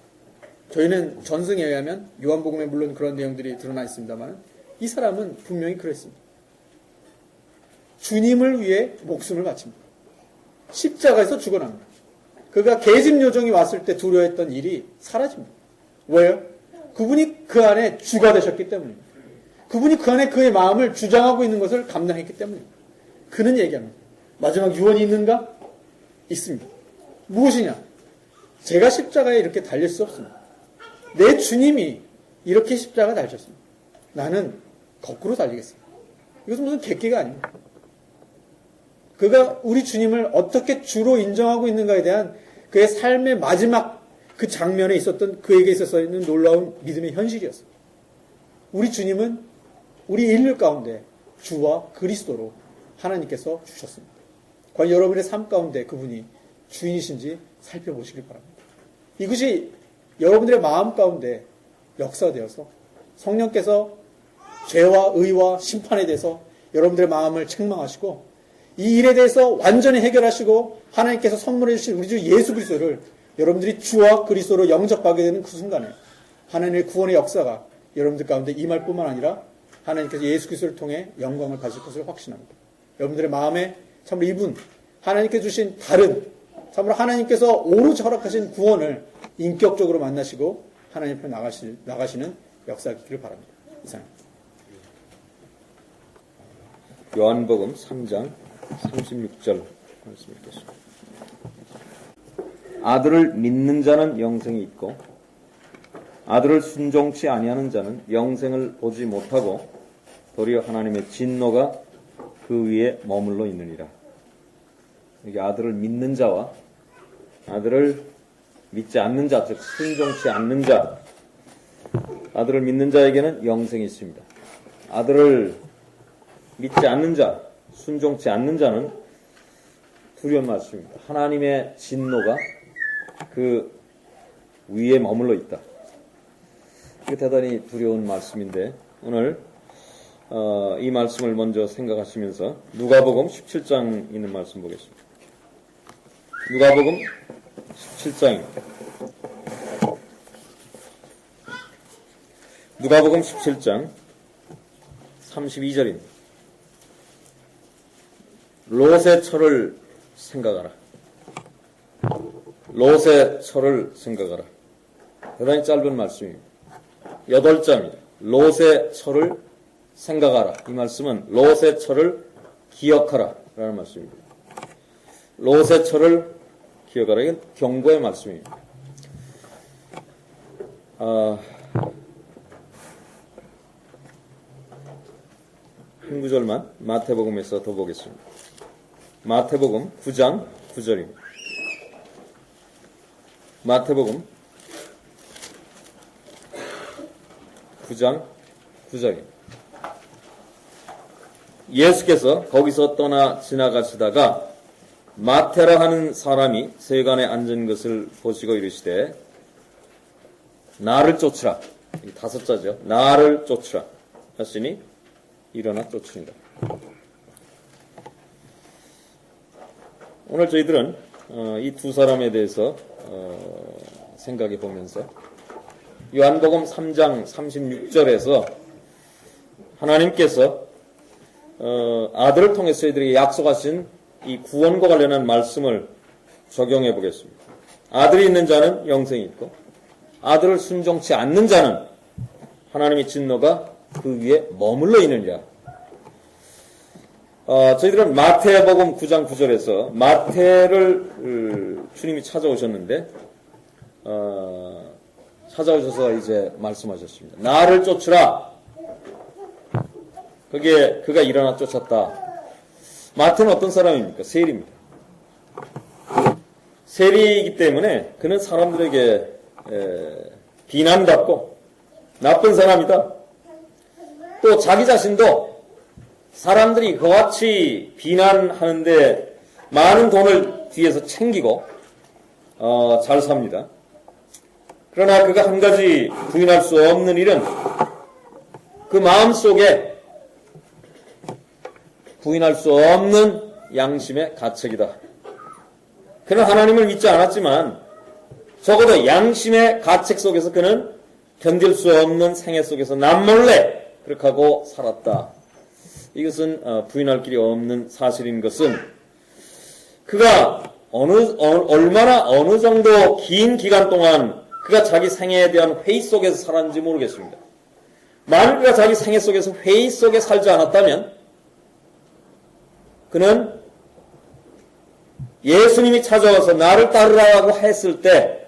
저희는 전승에 의하면 요한복음에 물론 그런 내용들이 드러나 있습니다만 이 사람은 분명히 그랬습니다. 주님을 위해 목숨을 바칩니다. 십자가에서 죽어납니다. 그가 계집 요정이 왔을 때 두려워했던 일이 사라집니다. 왜요? 그분이 그 안에 주가 되셨기 때문입니다. 그분이 그 안에 그의 마음을 주장하고 있는 것을 감당했기 때문입니다. 그는 얘기합니다. 마지막 유언이 있는가? 있습니다. 무엇이냐? 제가 십자가에 이렇게 달릴 수 없습니다. 내 주님이 이렇게 십자가 달리셨습니다. 나는 거꾸로 달리겠습니다. 이것은 무슨 객기가 아닙니다. 그가 우리 주님을 어떻게 주로 인정하고 있는가에 대한 그의 삶의 마지막 그 장면에 있었던 그에게 있어서 있는 놀라운 믿음의 현실이었습니다. 우리 주님은 우리 인류 가운데 주와 그리스도로 하나님께서 주셨습니다. 과연 여러분의 삶 가운데 그분이 주인이신지 살펴보시길 바랍니다. 이것이 여러분들의 마음 가운데 역사되어서 성령께서 죄와 의와 심판에 대해서 여러분들의 마음을 책망하시고 이 일에 대해서 완전히 해결하시고 하나님께서 선물해 주신 우리 주 예수 그리스도를 여러분들이 주와 그리스도로 영접하게 되는 그 순간에 하나님의 구원의 역사가 여러분들 가운데 임할 뿐만 아니라 하나님께서 예수 그리스도를 통해 영광을 받으실 것을 확신합니다. 여러분들의 마음에 참으로 이분 하나님께 주신 다른 참으로 하나님께서 오로지 허락하신 구원을 인격적으로 만나시고 하나님 앞에 나가시는 역사가 있기를 바랍니다. 이상. 요한복음 3장 36절 말씀 읽겠습니다. 아들을 믿는 자는 영생이 있고 아들을 순종치 아니하는 자는 영생을 보지 못하고 도리어 하나님의 진노가 그 위에 머물러 있느니라. 여기 아들을 믿는 자와 아들을 믿지 않는 자, 즉 순종치 않는 자, 아들을 믿는 자에게는 영생이 있습니다. 아들을 믿지 않는 자, 순종치 않는 자는 두려운 말씀입니다. 하나님의 진노가 그 위에 머물러 있다. 이게 대단히 두려운 말씀인데 오늘 이 말씀을 먼저 생각하시면서 누가복음 17장 있는 말씀 보겠습니다. 누가복음 17장입니다. 누가복음 17장 32절입니다. 롯의 철을 생각하라. 롯의 철을 생각하라. 대단히 짧은 말씀입니다. 8자입니다. 롯의 철을 생각하라. 이 말씀은 롯의 철을 기억하라 라는 말씀입니다. 롯의 철을 기억하라. 이건 경고의 말씀입니다. 한 구절만 마태복음에서 더 보겠습니다. 마태복음 9장 9절입니다. 마태복음 9장 9절입니다. 예수께서 거기서 떠나 지나가시다가 마태라 하는 사람이 세간에 앉은 것을 보시고 이르시되 나를 쫓으라. 5자죠. 나를 쫓으라 하시니 일어나 쫓으니라. 오늘 저희들은 이 두 사람에 대해서 생각해 보면서 요한복음 3장 36절에서 하나님께서 아들을 통해서 저희들에게 약속하신 이 구원과 관련한 말씀을 적용해 보겠습니다. 아들이 있는 자는 영생이 있고 아들을 순종치 않는 자는 하나님의 진노가 그 위에 머물러 있느니라. 저희들은 마태복음 9장 9절에서 마태를 주님이 찾아오셨는데 찾아오셔서 이제 말씀하셨습니다. 나를 쫓으라. 그게 그가 일어나 쫓았다. 마태는 어떤 사람입니까? 세리입니다. 세리이기 때문에 그는 사람들에게 비난받고 나쁜 사람이다. 또 자기 자신도 사람들이 그와 같이 비난하는데 많은 돈을 뒤에서 챙기고 잘 삽니다. 그러나 그가 한 가지 부인할 수 없는 일은 그 마음속에 부인할 수 없는 양심의 가책이다. 그는 하나님을 믿지 않았지만 적어도 양심의 가책 속에서 그는 견딜 수 없는 생애 속에서 남몰래 그렇게 하고 살았다. 이것은 부인할 길이 없는 사실인 것은 그가 얼마나 어느 정도 긴 기간 동안 그가 자기 생애에 대한 회의 속에서 살았는지 모르겠습니다. 만일 그가 자기 생애 속에서 회의 속에 살지 않았다면 그는 예수님이 찾아와서 나를 따르라고 했을 때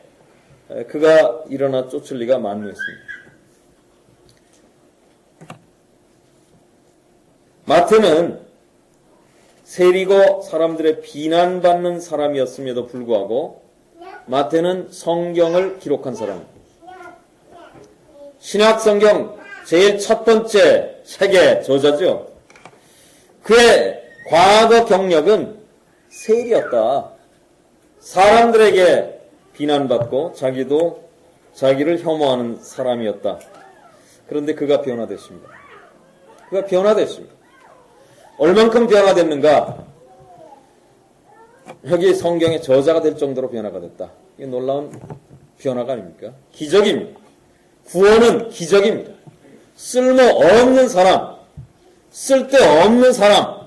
그가 일어나 쫓을 리가 만무했습니다. 마태는 세리고 사람들의 비난받는 사람이었음에도 불구하고 마태는 성경을 기록한 사람입니다. 신약 성경 제일 첫 번째 책의 저자죠. 그의 과거 경력은 세리였다. 사람들에게 비난받고 자기도 자기를 혐오하는 사람이었다. 그런데 그가 변화됐습니다. 그가 변화됐습니다. 얼만큼 변화됐는가? 여기 성경의 저자가 될 정도로 변화가 됐다. 이게 놀라운 변화가 아닙니까? 기적입니다. 구원은 기적입니다. 쓸모없는 사람, 쓸데없는 사람,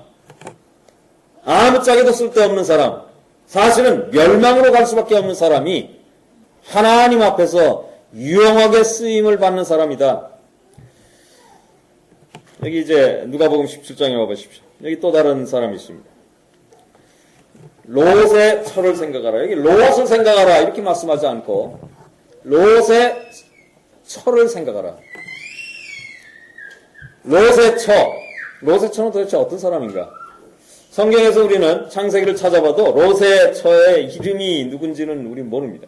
아무짝에도 쓸데없는 사람, 사실은 멸망으로 갈 수밖에 없는 사람이 하나님 앞에서 유용하게 쓰임을 받는 사람이다. 여기 이제 누가복음 17장에 와보십시오. 여기 또 다른 사람이 있습니다. 롯의 처를 생각하라. 여기 롯을 생각하라 이렇게 말씀하지 않고 롯의 처를 생각하라. 롯의 처는 도대체 어떤 사람인가? 성경에서 우리는 창세기를 찾아봐도 롯의 처의 이름이 누군지는 우리는 모릅니다.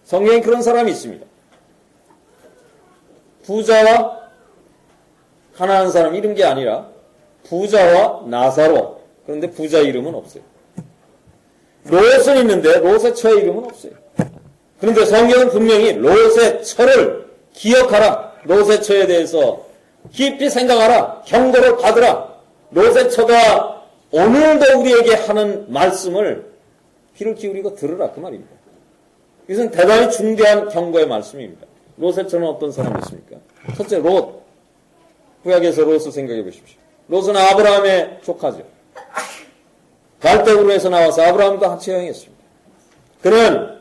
성경에 그런 사람이 있습니다. 부자와 가난한 사람 이런 게 아니라 부자와 나사로. 그런데 부자 이름은 없어요. 롯은 있는데 롯의 처의 이름은 없어요. 그런데 성경은 분명히 롯의 처를 기억하라. 롯의 처에 대해서 깊이 생각하라. 경고를 받으라. 롯의 처가 오늘도 우리에게 하는 말씀을 귀를 기울이고 들으라. 그 말입니다. 이것은 대단히 중대한 경고의 말씀입니다. 롯의 처는 어떤 사람이었습니까? 첫째, 롯. 구약에서 롯을 생각해 보십시오. 롯은 아브라함의 조카죠. 갈대우르에서 나와서 아브라함과 같이 여행했습니다. 그는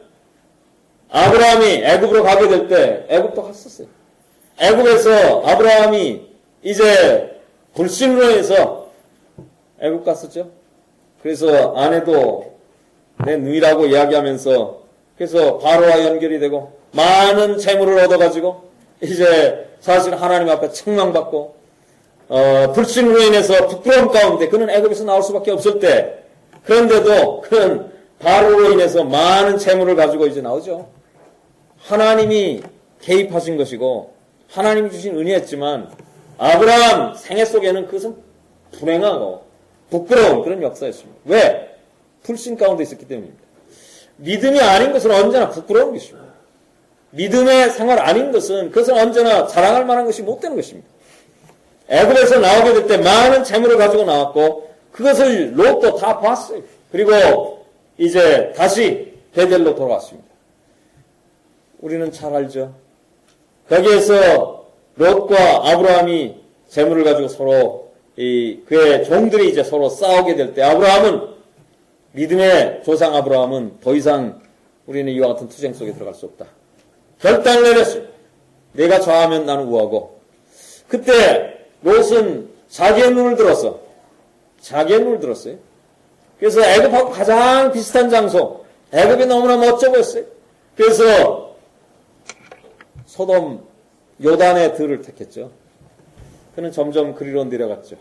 아브라함이 애굽으로 가게 될 때 애굽도 갔었어요. 애굽에서 아브라함이 이제 불신으로 해서 애굽 갔었죠. 그래서 아내도 내 누이라고 이야기하면서 그래서 바로와 연결이 되고 많은 재물을 얻어가지고 이제 사실 하나님 앞에 책망받고 불신으로 인해서 부끄러움 가운데 그는 애굽에서 나올 수밖에 없을 때 그런데도 그는 바로로 인해서 많은 재물을 가지고 이제 나오죠. 하나님이 개입하신 것이고 하나님이 주신 은혜였지만 아브라함 생애 속에는 그것은 불행하고 부끄러운 그런 역사였습니다. 왜? 불신 가운데 있었기 때문입니다. 믿음이 아닌 것은 언제나 부끄러운 것입니다. 믿음의 생활 아닌 것은 그것은 언제나 자랑할 만한 것이 못 되는 것입니다. 애굽에서 나오게 될 때 많은 재물을 가지고 나왔고 그것을 롯도 다 봤어요. 그리고 이제 다시 베델로 돌아왔습니다. 우리는 잘 알죠. 거기에서 롯과 아브라함이 재물을 가지고 서로 그의 종들이 이제 서로 싸우게 될 때 아브라함은 믿음의 조상 아브라함은 더 이상 우리는 이와 같은 투쟁 속에 들어갈 수 없다. 결단을 내렸습니다. 내가 좌하면 나는 우하고. 그때 롯은 자기의 눈을 들었어요. 그래서 애굽하고 가장 비슷한 장소, 애굽이 너무나 멋져 보였어요. 그래서 소돔 요단의 들을 택했죠. 그는 점점 그리로 내려갔죠.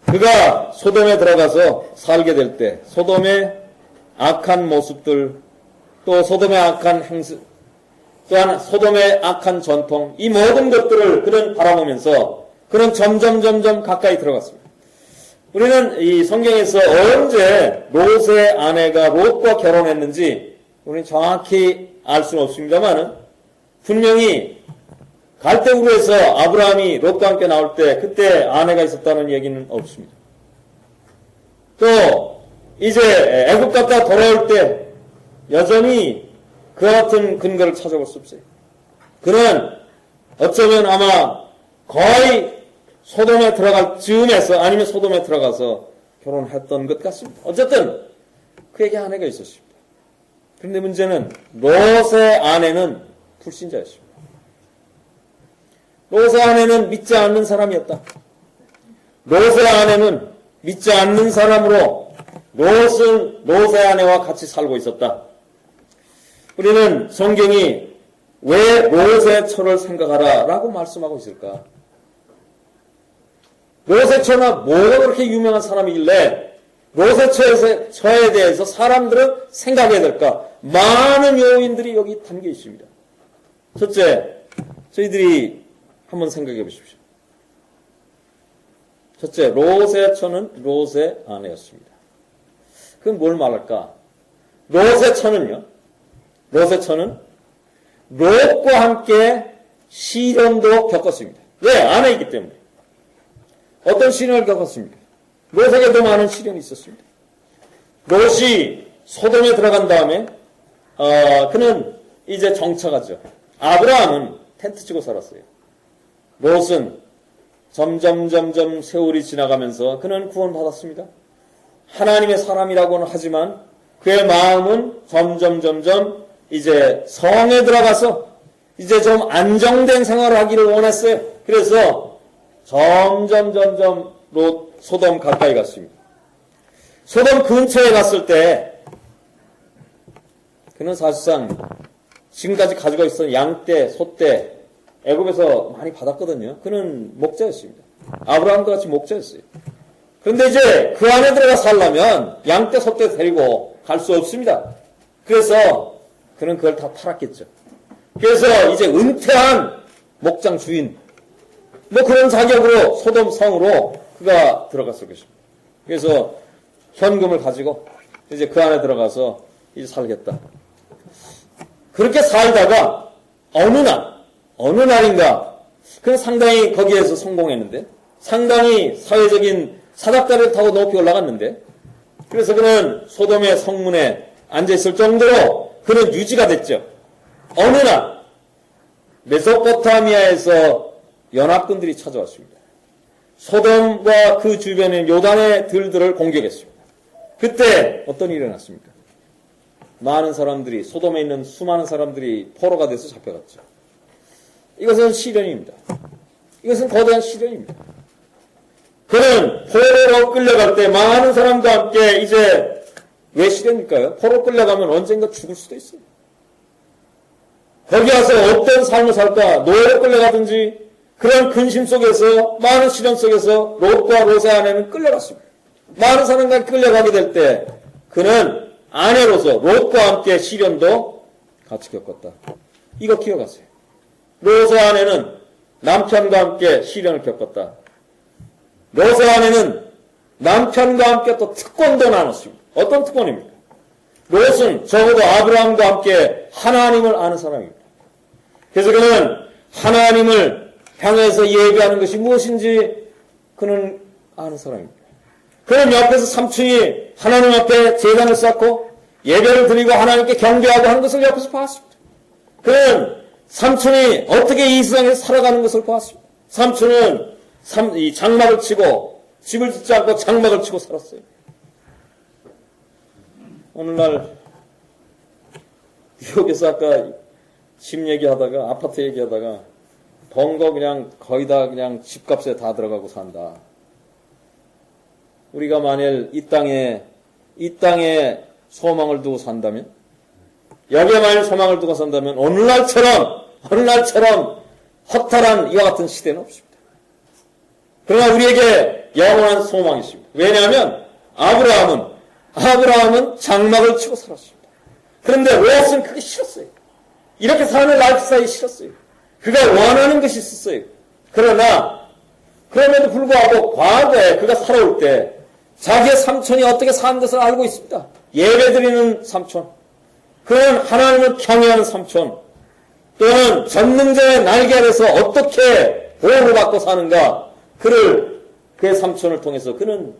그가 소돔에 들어가서 살게 될 때 소돔의 악한 모습들, 또 소돔의 악한 행실, 또한 소돔의 악한 전통, 이 모든 것들을 그는 바라보면서 그는 점점 가까이 들어갔습니다. 우리는 이 성경에서 언제 롯의 아내가 롯과 결혼했는지 우리는 정확히 알 수는 없습니다만 분명히 갈대우르에서 아브라함이 롯과 함께 나올 때 그때 아내가 있었다는 얘기는 없습니다. 또 이제 애굽 갔다 돌아올 때 여전히 그와 같은 근거를 찾아볼 수 없어요. 그는 어쩌면 아마 거의 소돔에 들어갈 즈음에서 아니면 소돔에 들어가서 결혼했던 것 같습니다. 어쨌든 그에게 아내가 있었습니다. 그런데 문제는 롯의 아내는 불신자였습니다. 롯의 아내는 믿지 않는 사람이었다. 롯의 아내는 믿지 않는 사람으로 롯은 롯의 아내와 같이 살고 있었다. 우리는 성경이 왜 롯의 처를 생각하라 라고 말씀하고 있을까? 롯의 처가 뭐가 그렇게 유명한 사람이길래 롯의 처에 대해서 사람들은 생각해야 될까? 많은 요인들이 여기 담겨 있습니다. 첫째, 저희들이 한번 생각해 보십시오. 첫째, 롯의 처는 롯의 아내였습니다. 그건 뭘 말할까? 롯의 처는 롯과 함께 시련도 겪었습니다. 왜? 아내이기 때문에. 어떤 시련을 겪었습니까? 롯에게도 많은 시련이 있었습니다. 롯이 소돔에 들어간 다음에 그는 이제 정착하죠. 아브라함은 텐트 치고 살았어요. 롯은 점점 세월이 지나가면서 그는 구원받았습니다. 하나님의 사람이라고는 하지만 그의 마음은 점점 이제 성에 들어가서 이제 좀 안정된 생활을 하기를 원했어요. 그래서 점점 롯 소돔 가까이 갔습니다. 소돔 근처에 갔을 때 그는 사실상 지금까지 가지고 있었던 양떼, 소떼 애굽에서 많이 받았거든요. 그는 목자였습니다. 아브라함과 같이 목자였어요. 그런데 이제 그 안에 들어가 살려면 양떼, 소떼 데리고 갈 수 없습니다. 그래서 그는 그걸 다 팔았겠죠. 그래서 이제 은퇴한 목장 주인, 뭐 그런 자격으로 소돔 성으로 그가 들어갔을 것입니다. 그래서 현금을 가지고 이제 그 안에 들어가서 이제 살겠다. 그렇게 살다가 어느 날인가 그는 상당히 거기에서 성공했는데 상당히 사회적인 사닥다리를 타고 높이 올라갔는데 그래서 그는 소돔의 성문에 앉아있을 정도로 그는 유지가 됐죠. 어느 날 메소포타미아에서 연합군들이 찾아왔습니다. 소돔과 그 주변의 요단의 들들을 공격했습니다. 그때 어떤 일이 일어났습니까? 많은 사람들이 소돔에 있는 수많은 사람들이 포로가 돼서 잡혀갔죠. 이것은 시련입니다. 이것은 거대한 시련입니다. 그는 포로로 끌려갈 때 많은 사람과 함께 이제 왜 시련일까요? 포로 끌려가면 언젠가 죽을 수도 있어요. 거기 와서 어떤 삶을 살까? 노예로 끌려가든지 그런 근심 속에서 많은 시련 속에서 롯과 롯의 아내는 끌려갔습니다. 많은 사람과 끌려가게 될 때 그는 아내로서 롯과 함께 시련도 같이 겪었다. 이거 기억하세요. 롯의 아내는 남편과 함께 시련을 겪었다. 롯의 아내는 남편과 함께 또 특권도 나눴습니다. 어떤 특권입니까? 롯은 적어도 아브라함과 함께 하나님을 아는 사람입니다. 그래서 그는 하나님을 향해서 예배하는 것이 무엇인지 그는 아는 사람입니다. 그럼 옆에서 삼촌이 하나님 앞에 제단을 쌓고 예배를 드리고 하나님께 경배하고 하는 것을 옆에서 봤습니다. 그는 삼촌이 어떻게 이 세상에서 살아가는 것을 보았습니다. 삼촌은 이 장막을 치고 집을 짓지 않고 장막을 치고 살았어요. 오늘날 뉴욕에서 아까 집 얘기하다가 아파트 얘기하다가 번 거 그냥 거의 다 그냥 집값에 다 들어가고 산다. 우리가 만일 이 땅에 소망을 두고 산다면, 여기에 만일 소망을 두고 산다면 오늘날처럼 허탈한 이와 같은 시대는 없습니다. 그러나 우리에게 영원한 소망이 있습니다. 왜냐하면 아브라함은 장막을 치고 살았습니다. 그런데 롯은 그게 싫었어요. 이렇게 사는 라이프스타일이 싫었어요. 그가 원하는 것이 있었어요. 그럼에도 불구하고 과거에 그가 살아올 때 자기의 삼촌이 어떻게 사는 것을 알고 있습니다. 예배드리는 삼촌, 그는 하나님을 경외하는 삼촌, 또는 전능자의 날개 아래서 어떻게 보호를 받고 사는가, 그의 삼촌을 통해서 그는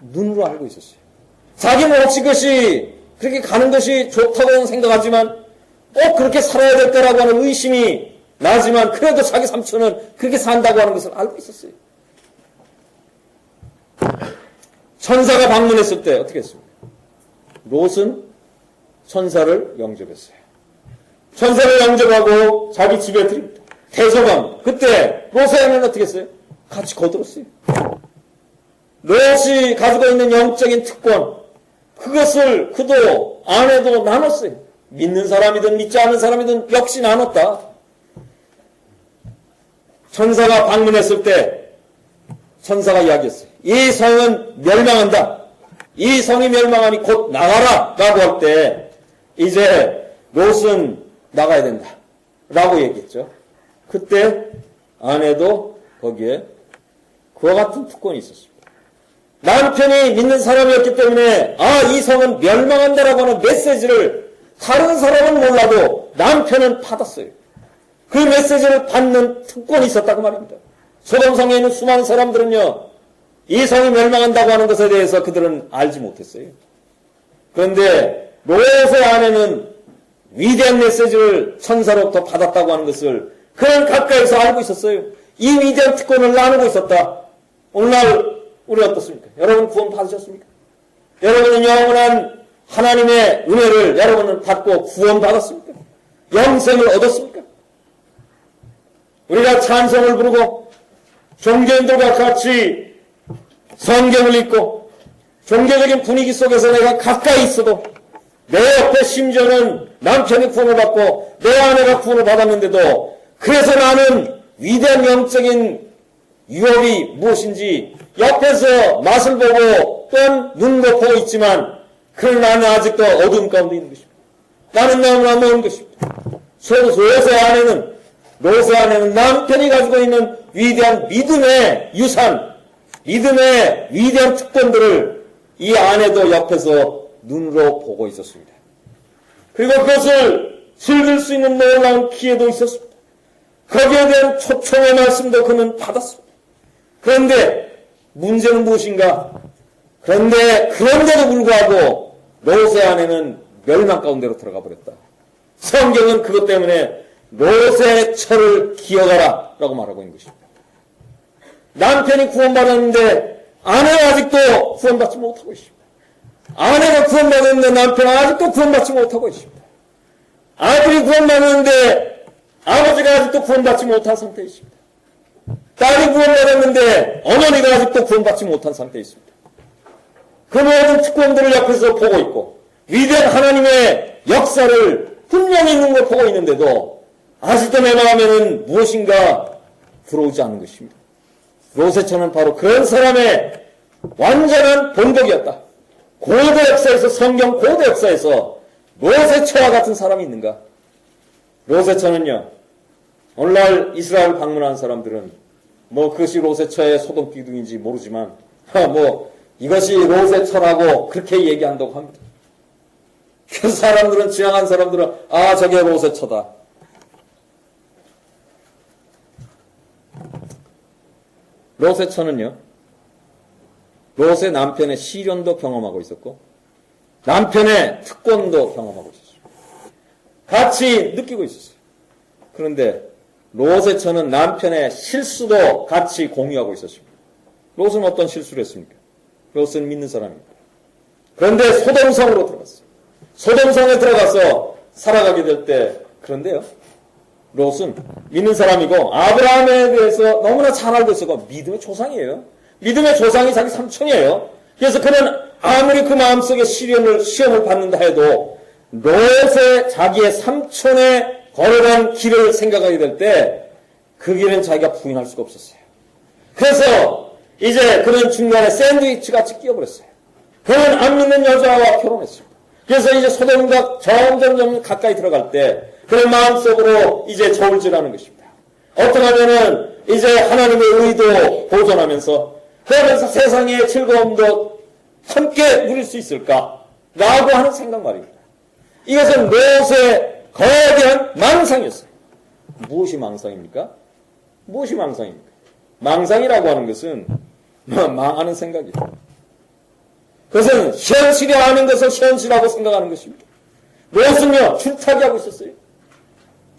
눈으로 알고 있었어요. 자기 몫이 것이 그렇게 가는 것이 좋다고는 생각하지만 꼭 그렇게 살아야 될 거라고 하는 의심이 나지만 그래도 자기 삼촌은 그렇게 산다고 하는 것을 알고 있었어요. 천사가 방문했을 때 어떻게 했습니까? 롯은 천사를 영접했어요. 천사를 영접하고 자기 집에 드립니다. 대소방. 그때 롯의 아내는 어떻게 했어요? 같이 거들었어요. 롯이 가지고 있는 영적인 특권, 그것을 그도 아내도 나눴어요. 믿는 사람이든 믿지 않는 사람이든 역시 나눴다. 천사가 방문했을 때 천사가 이야기했어요. 이 성은 멸망한다. 이 성이 멸망하니 곧 나가라 라고 할 때 이제 롯은 나가야 된다 라고 얘기했죠. 그때 아내도 거기에 그와 같은 특권이 있었습니다. 남편이 믿는 사람이었기 때문에 이 성은 멸망한다라고 하는 메시지를 다른 사람은 몰라도 남편은 받았어요. 그 메시지를 받는 특권이 있었다고 말입니다. 소돔성에 있는 수많은 사람들은요, 이 성이 멸망한다고 하는 것에 대해서 그들은 알지 못했어요. 그런데 롯의 아내는 위대한 메시지를 천사로부터 받았다고 하는 것을 그는 가까이서 알고 있었어요. 이 위대한 특권을 나누고 있었다. 오늘날 우리 어떻습니까? 여러분 구원 받으셨습니까? 여러분은 영원한 하나님의 은혜를 여러분은 받고 구원 받았습니까? 영생을 얻었습니까? 우리가 찬송을 부르고 종교인들과 같이 성경을 읽고 종교적인 분위기 속에서 내가 가까이 있어도 내 옆에 심지어는 남편이 구원을 받고 내 아내가 구원을 받았는데도 그래서 나는 위대한 영적인 유업이 무엇인지 옆에서 맛을 보고 또한 눈도 보고 있지만 그러나 나는 아직도 어두움 가운데 있는 것입니다. 나는 너무나 먼 것입니다. 롯의 아내는 남편이 가지고 있는 위대한 믿음의 유산, 믿음의 위대한 특권들을 이 아내도 옆에서 눈으로 보고 있었습니다. 그리고 그것을 즐길 수 있는 놀라운 기회도 있었습니다. 거기에 대한 초청의 말씀도 그는 받았습니다. 그런데 문제는 무엇인가? 그런데도 불구하고 롯의 아내는 멸망 가운데로 들어가 버렸다. 성경은 그것 때문에 롯의 처를 기억하라 라고 말하고 있는 것입니다. 남편이 구원받았는데 아내가 아직도 구원받지 못하고 있습니다. 아내가 구원받았는데 남편은 아직도 구원받지 못하고 있습니다. 아들이 구원받았는데 아버지가 아직도 구원받지 못한 상태에 있습니다. 딸이 구원받았는데 어머니가 아직도 구원받지 못한 상태에 있습니다. 그 모든 특권들을 옆에서 보고 있고 위대한 하나님의 역사를 분명히 있는 걸 보고 있는데도 아직도 내 마음에는 무엇인가 들어오지 않는 것입니다. 롯의 처는 바로 그런 사람의 완전한 본복이었다. 고대 역사에서, 성경 고대 역사에서 롯의 처와 같은 사람이 있는가? 롯의 처는요, 오늘날 이스라엘 방문한 사람들은 그것이 롯의 처의 소돔 기둥인지 모르지만 이것이 롯의 처라고 그렇게 얘기한다고 합니다. 그 사람들은, 지나간 사람들은 저게 롯의 처다. 롯의 처는요, 롯의 남편의 시련도 경험하고 있었고 남편의 특권도 경험하고 있었어요. 같이 느끼고 있었어요. 그런데 롯의 처는 남편의 실수도 같이 공유하고 있었습니다. 롯은 어떤 실수를 했습니까? 롯은 믿는 사람입니다. 그런데 소돔성으로 들어갔어요. 소돔성에 들어가서 살아가게 될 때, 그런데요, 롯은 믿는 사람이고 아브라함에 대해서 너무나 잘 알고 있었고 믿음의 조상이에요. 믿음의 조상이 자기 삼촌이에요. 그래서 그는 아무리 그 마음속에 시험을 받는다 해도 롯의 자기의 삼촌의 걸어간 길을 생각하게 될 때 그 길은 자기가 부인할 수가 없었어요. 그래서 이제 그는 중간에 샌드위치 같이 끼어버렸어요. 그는 안 믿는 여자와 결혼했습니다. 그래서 이제 소돔과 점점 가까이 들어갈 때 그는 마음속으로 이제 저울질하는 것입니다. 어떻게 하면은 이제 하나님의 의도 보존하면서 그러면서 세상의 즐거움도 함께 누릴 수 있을까? 라고 하는 생각 말입니다. 이것은 롯의 거대한 망상이었어요. 무엇이 망상입니까? 무엇이 망상입니까? 망상이라고 하는 것은 망하는 생각이죠. 그것은 현실이 아닌 것을 현실하고 생각하는 것입니다. 롯은요, 줄타기하고 있었어요.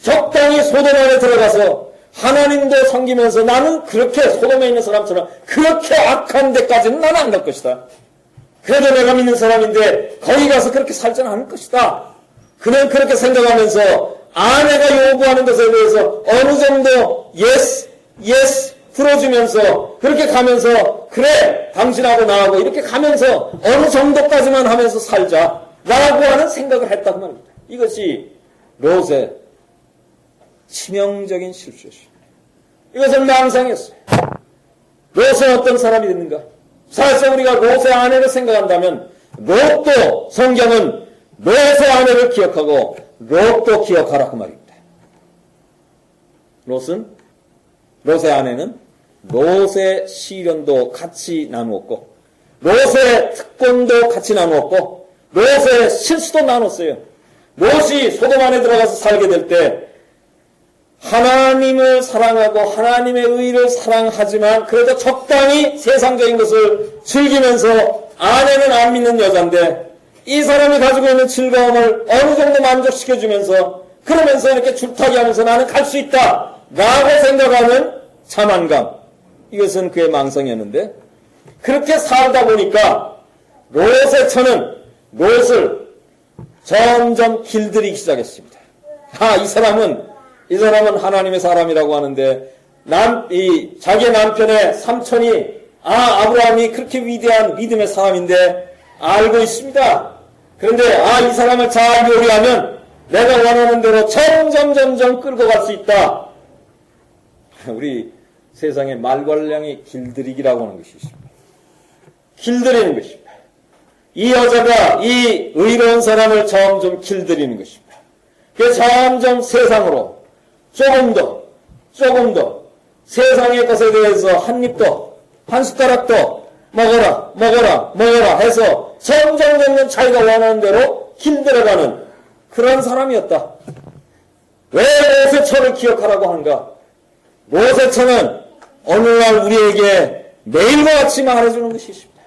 적당히 소돔 안에 들어가서 하나님도 섬기면서 나는 그렇게 소돔에 있는 사람처럼 그렇게 악한 데까지는 나는 안 갈 것이다. 그래도 내가 믿는 사람인데 거기 가서 그렇게 살지는 않을 것이다. 그는 그렇게 생각하면서 아내가 요구하는 것에 대해서 어느 정도 yes 들어주면서 그렇게 가면서 그래 당신하고 나하고 이렇게 가면서 어느 정도까지만 하면서 살자 라고 하는 생각을 했다고 말입니다. 이것이 롯의 치명적인 실수였습니다. 이것은 망상이었어요. 롯은 어떤 사람이 됐는가? 사실 우리가 롯의 아내를 생각한다면 롯도 성경은 롯의 아내를 기억하고 롯도 기억하라 그 말입니다. 롯의 아내는 롯의 시련도 같이 나누었고 롯의 특권도 같이 나누었고 롯의 실수도 나눴어요. 롯이 소돔 안에 들어가서 살게 될 때 하나님을 사랑하고 하나님의 의를 사랑하지만 그래도 적당히 세상적인 것을 즐기면서 아내는 안 믿는 여자인데 이 사람이 가지고 있는 즐거움을 어느 정도 만족시켜주면서 그러면서 이렇게 줄타기하면서 나는 갈 수 있다 라고 생각하는 자만감, 이것은 그의 망상이었는데 그렇게 살다 보니까 롯의 처는 롯을 점점 길들이기 시작했습니다. 이 사람은 하나님의 사람이라고 하는데 자기의 남편의 삼촌이 아브라함이 그렇게 위대한 믿음의 사람인데 알고 있습니다. 그런데 이 사람을 잘 요리하면 내가 원하는 대로 점점 끌고 갈 수 있다. 우리 세상의 말괄량이 길들이기라고 하는 것이 있습니다. 길들이는 것입니다. 이 여자가 이 의로운 사람을 점점 길들이는 것입니다. 그래서 점점 세상으로 조금 더 세상의 것에 대해서 한 입도 한 숟가락도 먹어라 해서 점점 자기가 원하는 대로 길들여가는 그런 사람이었다. 왜 롯의 처를 기억하라고 하는가? 롯의 처는 어느 날 우리에게 매일과 같이 말해주는 것이 있습니다.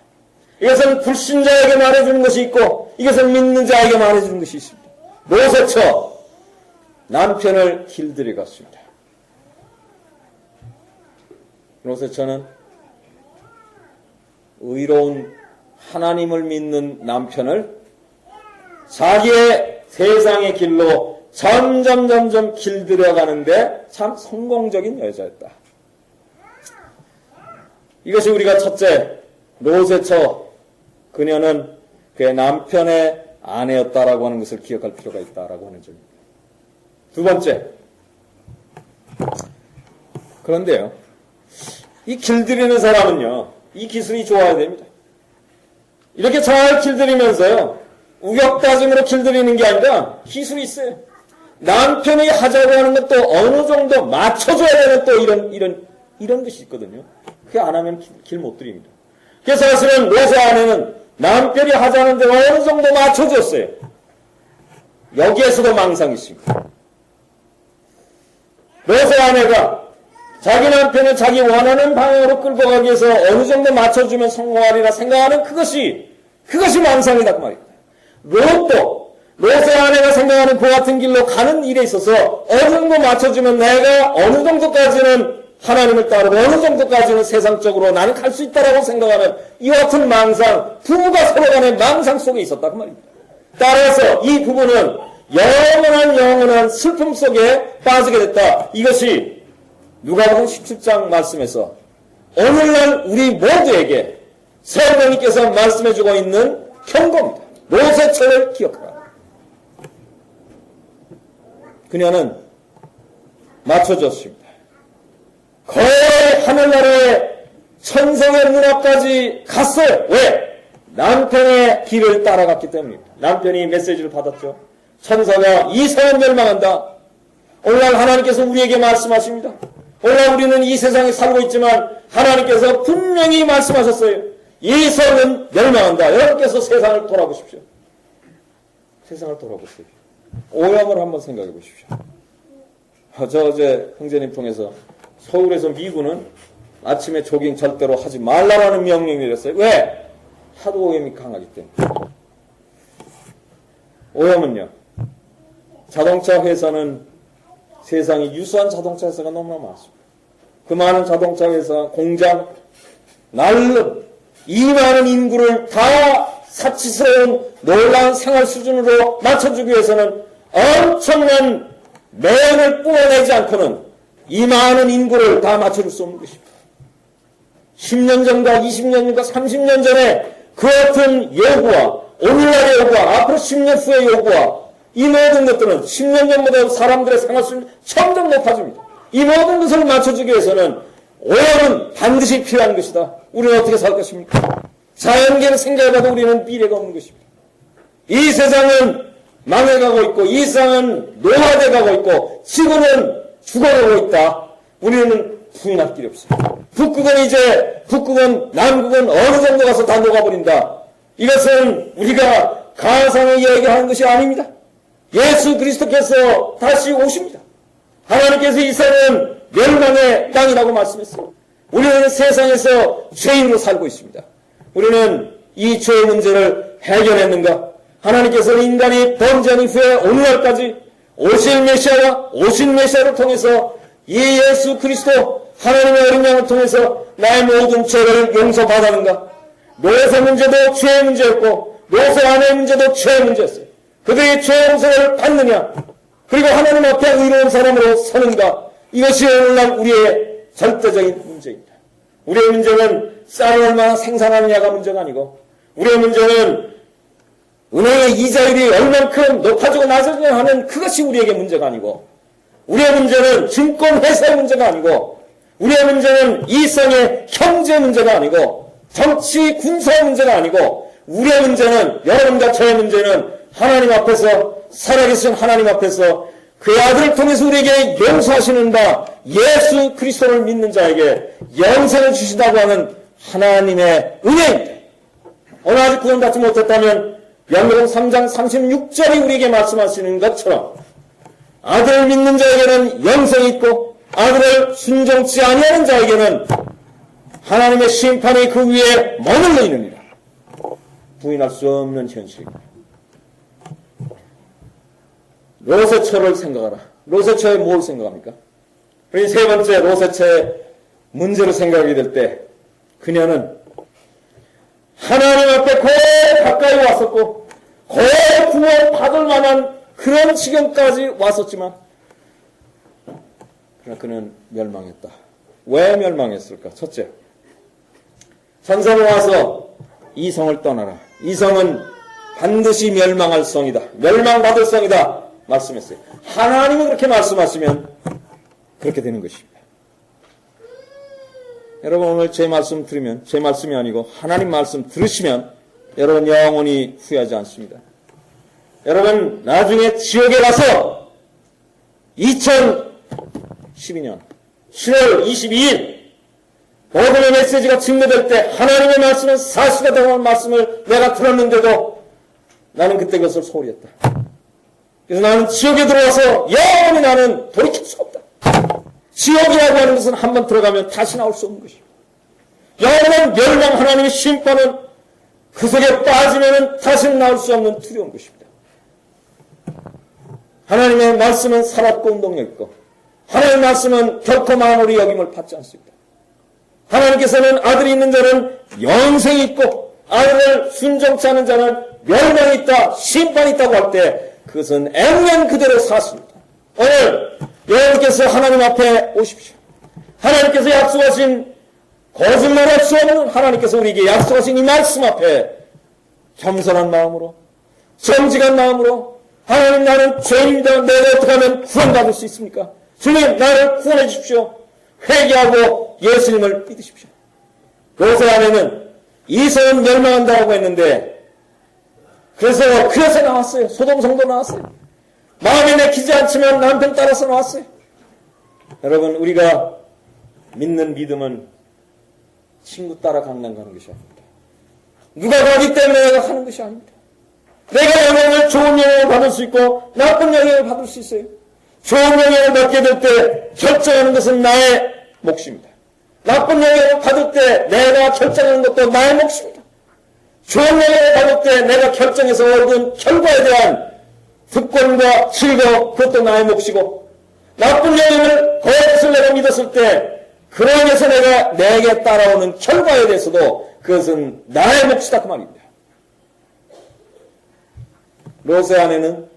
이것은 불신자에게 말해주는 것이 있고 이것은 믿는 자에게 말해주는 것이 있습니다. 롯의 처 남편을 길들여 갔습니다. 롯의 처는 의로운 하나님을 믿는 남편을 자기의 세상의 길로 점점 길들여 가는데 참 성공적인 여자였다. 이것이 우리가 첫째, 롯의 처, 그녀는 그의 남편의 아내였다라고 하는 것을 기억할 필요가 있다라고 하는 점입니다. 두 번째, 그런데요, 이 길들이는 사람은요, 이 기술이 좋아야 됩니다. 이렇게 잘 길들이면서요, 우격다짐으로 길들이는 게 아니라 기술이 있어요. 남편이 하자고 하는 것도 어느 정도 맞춰줘야 되는 또 이런 것이 있거든요. 그게 안 하면 길 못 들입니다. 그래서 사실은 롯의 아내는 남편이 하자는 대로 어느 정도 맞춰줬어요. 여기에서도 망상이 있습니다. 롯의 아내가 자기 남편을 자기 원하는 방향으로 끌고 가기 위해서 어느 정도 맞춰주면 성공하리라 생각하는 그것이 망상이다 그 말입니다. 롯의 아내가 생각하는 그 같은 길로 가는 일에 있어서 어느 정도 맞춰주면 내가 어느 정도까지는 하나님을 따르고 어느 정도까지는 세상적으로 나는 갈 수 있다라고 생각하는 이와 같은 망상, 부부가 서로 간의 망상 속에 있었다 그 말입니다. 따라서 이 부부는 영원한 슬픔 속에 빠지게 됐다. 이것이 누가복음 17장 말씀에서 오늘날 우리 모두에게 성령님께서 말씀해주고 있는 경고입니다. 롯의 처를 기억하라. 그녀는 맞춰줬습니다. 거의 하늘나라의 천성의 눈앞까지 갔어요. 왜? 남편의 길을 따라갔기 때문입니다. 남편이 메시지를 받았죠. 천사가 이성은 멸망한다. 오늘날 하나님께서 우리에게 말씀하십니다. 오늘날 우리는 이 세상에 살고 있지만 하나님께서 분명히 말씀하셨어요. 이성은 멸망한다. 여러분께서 세상을 돌아보십시오. 세상을 돌아보십시오. 오염을 한번 생각해 보십시오. 저 어제 형제님 통해서 서울에서 미군은 아침에 조깅 절대로 하지 말라라는 명령을 내렸어요. 왜? 하도 오염이 강하기 때문에. 오염은요. 자동차 회사는 세상에 유수한 자동차 회사가 너무나 많습니다. 그 많은 자동차 회사, 공장, 날름 이 많은 인구를 다 사치스러운 놀라운 생활 수준으로 맞춰주기 위해서는 엄청난 매연을 뿜어내지 않고는 이 많은 인구를 다 맞춰줄 수 없는 것입니다. 10년 전과 20년 전과 30년 전에 그 같은 요구와 오늘날의 요구와 앞으로 10년 후의 요구와 이 모든 것들은 10년 전보다 사람들의 생활 수준이 점점 높아집니다. 이 모든 것을 맞춰주기 위해서는 오염은 반드시 필요한 것이다. 우리는 어떻게 살 것입니까? 자연계를 생각해봐도 우리는 미래가 없는 것입니다. 이 세상은 망해가고 있고 이 세상은 노화돼가고 있고 지구는 죽어가고 있다. 우리는 부인할 길이 없습니다. 북극은 남극은 어느 정도 가서 다 녹아버린다. 이것은 우리가 가상을 이야기하는 것이 아닙니다. 예수 그리스도께서 다시 오십니다. 하나님께서 이 세상은 멸망의 땅이라고 말씀했어요. 우리는 세상에서 죄인으로 살고 있습니다. 우리는 이 죄의 문제를 해결했는가? 하나님께서는 인간이 범죄한 이후에 오늘날까지 오신 메시아를 통해서 이 예수 그리스도 하나님의 어린 양을 통해서 나의 모든 죄를 용서받았는가? 롯의 문제도 죄의 문제였고 롯의 아내의 문제도 죄의 문제였어요. 그들이 죄 용서를 받느냐? 그리고 하나님 앞에 의로운 사람으로 서는가? 이것이 오늘날 우리의 절대적인 문제입니다. 우리의 문제는 쌀을 얼마나 생산하느냐가 문제가 아니고 우리의 문제는 은행의 이자율이 얼만큼 높아지고 낮아지냐 하는 그것이 우리에게 문제가 아니고 우리의 문제는 증권회사의 문제가 아니고 우리의 문제는 이성의 경제 문제가 아니고 정치 군사의 문제가 아니고 우리의 문제는 여러분과 저의 문제는 하나님 앞에서 살아계신 하나님 앞에서 그의 아들을 통해서 우리에게 용서하시는 바 예수 그리스도를 믿는 자에게 영생을 주신다고 하는 하나님의 은혜입니다. 오늘 아직 구원받지 못했다면 요한복음 3장 36절이 우리에게 말씀하시는 것처럼 아들을 믿는 자에게는 영생이 있고 아들을 순종치 아니하는 자에게는 하나님의 심판이 그 위에 머물러 있느니라. 부인할 수 없는 현실입니다. 롯의 처를 생각하라. 롯의 처에 뭘 생각합니까? 우리 세 번째 롯의 처의 문제를 생각하게 될 때 그녀는 하나님 앞에 거의 가까이 왔었고 거의 구원 받을 만한 그런 지경까지 왔었지만 그러나 그는 멸망했다. 왜 멸망했을까? 첫째, 천사가 와서 이 성을 떠나라. 이 성은 반드시 멸망할 성이다. 멸망받을 성이다. 말씀했어요. 하나님은 그렇게 말씀하시면 그렇게 되는 것입니다. 여러분 오늘 제 말씀 들으면 제 말씀이 아니고 하나님 말씀 들으시면 여러분 영원히 후회하지 않습니다. 여러분 나중에 지옥에 가서 2012년 7월 22일 복음의 메시지가 증거될 때 하나님의 말씀은 사실이라고 하는 말씀을 내가 들었는데도 나는 그때 그것을 소홀히 했다. 그래서 나는 지옥에 들어와서 영원히 나는 돌이킬 수 없다. 지옥이라고 하는 것은 한번 들어가면 다시 나올 수 없는 것입니다. 영원한 멸망, 하나님의 심판은 그 속에 빠지면 다시는 나올 수 없는 두려운 것입니다. 하나님의 말씀은 살았고 운동력 있고, 하나님의 말씀은 결코 만물이 여김을 받지 않습니다. 하나님께서는 아들이 있는 자는 영생이 있고, 아들을 순종치 않은 자는 멸망이 있다, 심판이 있다고 할 때 그것은 액면 그대로 사실입니다. 오늘 여러분께서 하나님 앞에 오십시오. 하나님께서 약속하신, 거짓말할 수 없는 하나님께서 우리에게 약속하신 이 말씀 앞에 겸손한 마음으로, 정직한 마음으로, 하나님, 나는 죄인이다, 내가 어떻게 하면 구원받을 수 있습니까? 주님, 나를 구원해 주십시오. 회개하고 예수님을 믿으십시오. 로세 안에는 이성은 멸망한다고 했는데, 그래서 나왔어요. 소돔성도 나왔어요. 마음에 내키지 않지만 남편 따라서 나왔어요. 여러분, 우리가 믿는 믿음은 친구 따라 강남 가는 것이 아닙니다. 누가 가기 때문에 내가 하는 것이 아닙니다. 내가 영향을, 좋은 영향을 받을 수 있고 나쁜 영향을 받을 수 있어요. 좋은 영향을 받게 될 때 결정하는 것은 나의 몫입니다. 나쁜 영향을 받을 때 내가 결정하는 것도 나의 몫입니다. 좋은 영향을 받을 때 내가 결정해서 얻은 결과에 대한 득권과 즐거움, 그것도 나의 몫이고, 나쁜 영향을, 그것을 내가 믿었을 때 그러면서 내게 따라오는 결과에 대해서도 그것은 나의 몫이다, 그 말입니다. 로세 아내는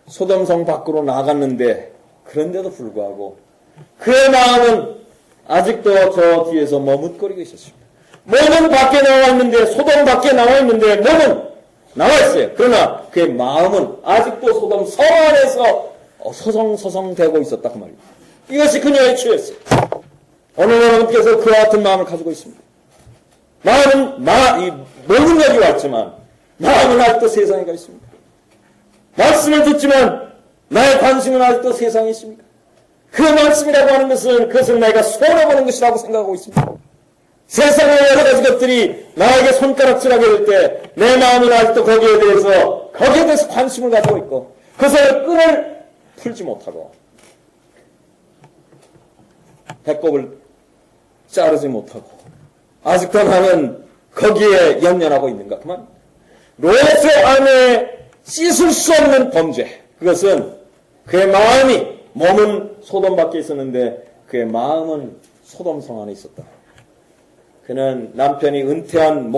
소돔성 밖으로 나갔는데, 그런데도 불구하고 그의 마음은 아직도 저 뒤에서 머뭇거리고 있었습니다. 몸은 밖에 나와 있는데, 소돔 밖에 나와 있는데 몸은 나와 있어요. 그러나 그의 마음은 아직도 소돔 성 안에서 서성서성대고 있었다, 그 말입니다. 이것이 그녀의 죄였어요. 오늘 여러분께서 그와 같은 마음을 가지고 있습니다. 마음은 몸은 여기 왔지만 마음은 아직도 세상에 가 있습니다. 말씀을 듣지만 나의 관심은 아직도 세상에 있습니다. 그 말씀이라고 하는 것은 그것을 내가 손해보는 것이라고 생각하고 있습니다. 세상의 여러 가지 것들이 나에게 손가락질하게 될 때 내 마음은 아직도 거기에 대해서 관심을 가지고 있고 그것을 끈을 풀지 못하고 배꼽을 자르지 못하고 아직도 나는 거기에 연연하고 있는가 그만. 로세 안에 씻을 수 없는 범죄, 그것은 그의 마음이, 몸은 소돔 밖에 있었는데 그의 마음은 소돔성 안에 있었다. 그는 남편이 은퇴한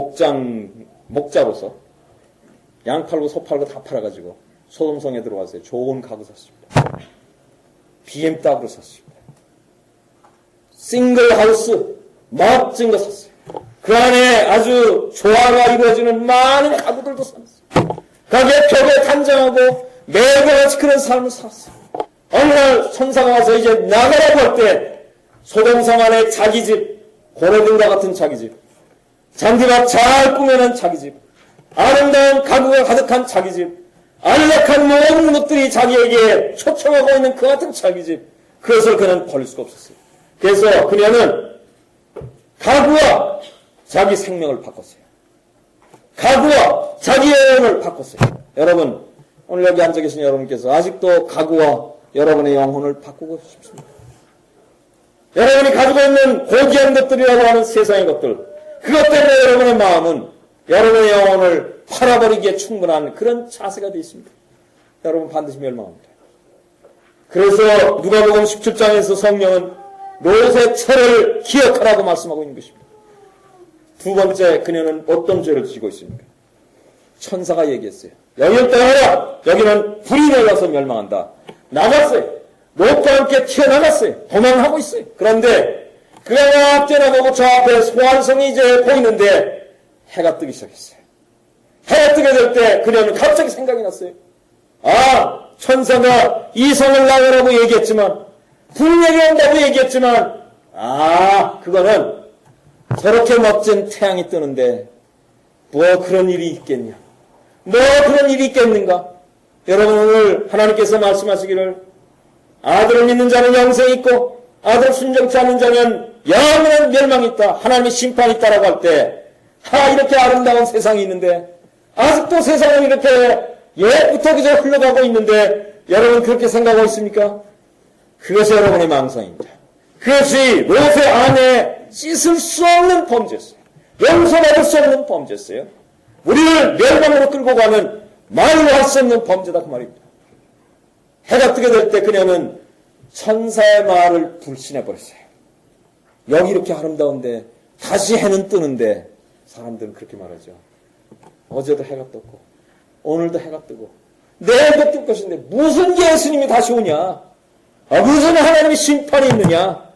목자로서 양 팔고 소 팔고 다 팔아가지고 소돔성에 들어왔어요. 좋은 가구 샀습니다. BMW 샀습니다. 싱글 하우스 멋진 거 샀어요. 그 안에 아주 조화가 이루어지는 많은 가구들도 샀어요. 가게 벽에 단장하고 매일같이 그런 삶을 살았어요. 어느 날 천사가 와서 이제 나가라고 할 때 소돔성 안에 자기 집, 고레등과 같은 자기 집, 잔디밭 잘 꾸며놓은 자기 집, 아름다운 가구가 가득한 자기 집, 안락한 모든 것들이 자기에게 초청하고 있는 그 같은 자기 집, 그것을 그는 버릴 수가 없었어요. 그래서 그녀는 가구와 자기 생명을 바꿨어요. 가구와 자기 영혼을 바꿨어요. 여러분, 오늘 여기 앉아 계신 여러분께서 아직도 가구와 여러분의 영혼을 바꾸고 싶습니다. 여러분이 가지고 있는 고귀한 것들이라고 하는 세상의 것들, 그것 때문에 여러분의 마음은 여러분의 영혼을 팔아버리기에 충분한 그런 자세가 되어 있습니다. 여러분 반드시 멸망합니다. 그래서 누가복음 17장에서 성령은 롯의 죄를 기억하라고 말씀하고 있는 것입니다. 두 번째, 그녀는 어떤 죄를 지고 있습니까? 천사가 얘기했어요. 여기를 떠나라! 여기는 불이 내려서 멸망한다. 나갔어요. 롯과 함께 튀어나갔어요. 도망하고 있어요. 그런데 그가 막 뛰어나가고 저 앞에 소환성이 이제 보이는데 해가 뜨기 시작했어요. 해가 뜨게 될 때 그녀는 갑자기 생각이 났어요. 아, 천사가 이 성을 나가라고 얘기했지만, 분명히 온다고 얘기했지만, 그거는 저렇게 멋진 태양이 뜨는데 뭐 그런 일이 있겠냐? 뭐 그런 일이 있겠는가? 여러분, 오늘 하나님께서 말씀하시기를 아들을 믿는 자는 영생이 있고 아들을 순종치 않는 자는 영원한 멸망이 있다, 하나님의 심판이 있다라고 할 때, 이렇게 아름다운 세상이 있는데 아직도 세상은 이렇게 옛부터 그저 흘러가고 있는데 여러분 그렇게 생각하고 있습니까? 그것이 여러분의 망상입니다. 그것이 롯의 아내에 씻을 수 없는 범죄였어요. 용서받을 수 없는 범죄였어요. 우리를 멸망으로 끌고 가는 말로 할 수 없는 범죄다 그 말입니다. 해가 뜨게 될 때 그녀는 천사의 말을 불신해 버렸어요. 여기 이렇게 아름다운데 다시 해는 뜨는데 사람들은 그렇게 말하죠. 어제도 해가 떴고 오늘도 해가 뜨고 내일도 뜰 것인데 무슨 예수님이 다시 오냐? 무슨 하나님의 심판이 있느냐?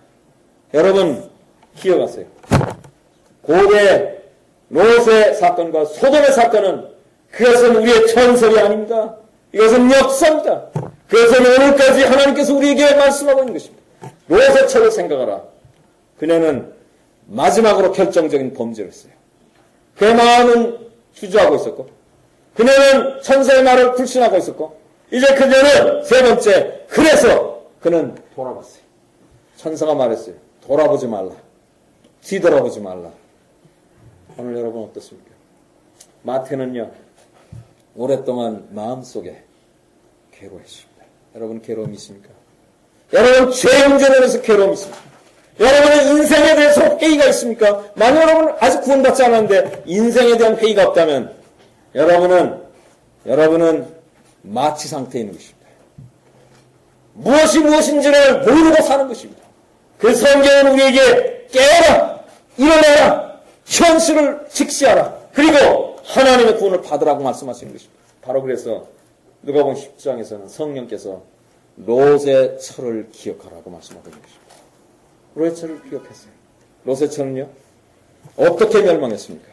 여러분 기억하세요. 고대 롯의 사건과 소돔의 사건은 그것은 우리의 전설이 아닙니다. 이것은 역사입니다. 그것은 오늘까지 하나님께서 우리에게 말씀하고 있는 것입니다. 롯의 처를 생각하라. 그녀는 마지막으로 결정적인 범죄를 했어요. 그의 마음은 주저하고 있었고 그녀는 천사의 말을 불신하고 있었고 이제 그녀는 세 번째 그래서 그는 돌아봤어요. 천사가 말했어요. 돌아보지 말라. 뒤돌아보지 말라. 오늘 여러분 어떻습니까? 마태는요 오랫동안 마음속에 괴로워했습니다. 여러분 괴로움이 있습니까? 여러분 죄 문제에 대해서 괴로움이 있습니까? 여러분의 인생에 대해서 회의가 있습니까? 만약 여러분 아직 구원받지 않았는데 인생에 대한 회의가 없다면 여러분은 마취 상태에 있는 것입니다. 무엇이 무엇인지를 모르고 사는 것입니다. 그 성경은 우리에게 깨어라, 일어나라, 현실을 직시하라, 그리고 하나님의 구원을 받으라고 말씀하시는 것입니다. 바로 그래서 누가복음 10장에서는 성령께서 롯의 처를 기억하라고 말씀하고 있는 것입니다. 롯의 처를 기억했어요. 롯의 처는요 어떻게 멸망했습니까?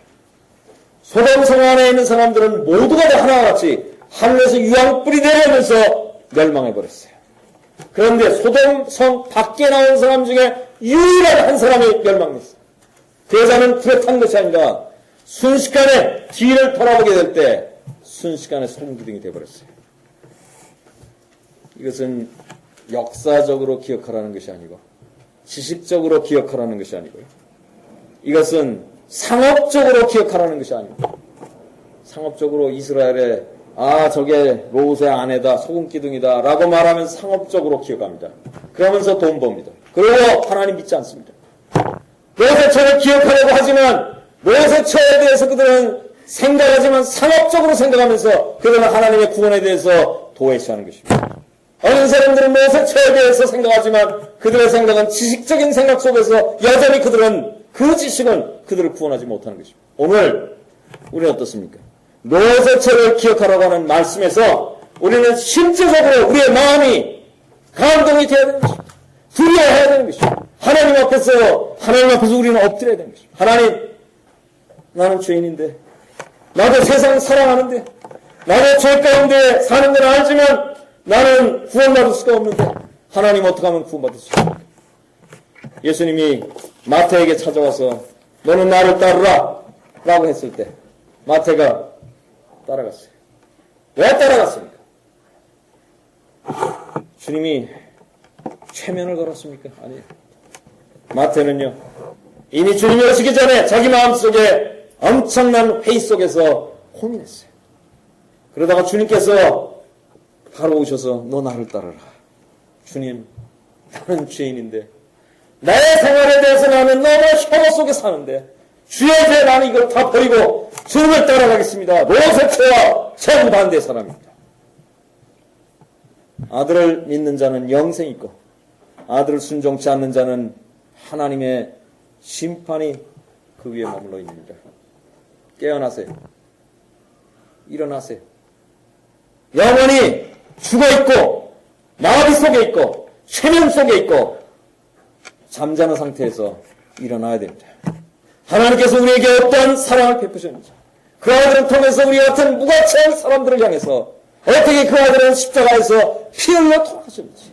소돔 성 안에 있는 사람들은 모두가 다 하나와 같이 하늘에서 유황불이 내려오면서 멸망해버렸어요. 그런데 소돔 성 밖에 나온 사람 중에 유일한 한 사람이 멸망했어요. 그 여자는 불에 탄 것이 아니라 순식간에 뒤를 돌아보게 될 때 순식간에 소금기둥이 되어버렸어요. 이것은 역사적으로 기억하라는 것이 아니고 지식적으로 기억하라는 것이 아니고요. 이것은 상업적으로 기억하라는 것이 아니고 상업적으로 이스라엘에 저게 롯의 아내다, 소금기둥이다 라고 말하면 상업적으로 기억합니다. 그러면서 돈 법니다. 그리고 하나님 믿지 않습니다. 롯의 처를 기억하려고 하지만 롯의 처에 대해서 그들은 생각하지만 상업적으로 생각하면서 그들은 하나님의 구원에 대해서 도외시하는 것입니다. 어떤 사람들은 롯의 처에 대해서 생각하지만 그들의 생각은 지식적인 생각 속에서 여전히 그들은 그 지식은 그들을 구원하지 못하는 것입니다. 오늘 우리는 어떻습니까? 롯의 처를 기억하라고 하는 말씀에서 우리는 실제적으로 우리의 마음이 감동이 되어야 되는 것입니다. 두려워해야 되는 것입니다. 하나님 앞에서 우리는 엎드려야 되는 것입니다. 하나님, 나는 죄인인데, 나도 세상 사랑하는데, 나도 죄 가운데 사는 걸 알지만 나는 구원받을 수가 없는데 하나님 어떻게 하면 구원받을 수 있습니까? 예수님이 마태에게 찾아와서 너는 나를 따르라 라고 했을 때 마태가 따라갔어요. 왜 따라갔습니까? 주님이 최면을 걸었습니까? 아니에요. 마태는요 이미 주님이 오시기 전에 자기 마음속에 엄청난 회의 속에서 고민했어요. 그러다가 주님께서 바로 오셔서 너 나를 따르라. 주님, 나는 죄인인데 나의 생활에 대해서 나는 너무 혐오 속에 사는데 주의 죄 나는 이걸 다 버리고 주님을 따라가겠습니다. 롯의 처와 정반대의 사람입니다. 아들을 믿는 자는 영생이 있고 아들을 순종치 않는 자는 하나님의 심판이 그 위에 머물러 있습니다. 깨어나세요. 일어나세요. 영원히 죽어있고 마비 속에 있고 최면 속에 있고 잠자는 상태에서 일어나야 됩니다. 하나님께서 우리에게 어떠한 사랑을 베푸셨는지 그 아들을 통해서 우리 같은 무가치한 사람들을 향해서 어떻게 그 아들은 십자가에서 피 흘려 돌아가셨는지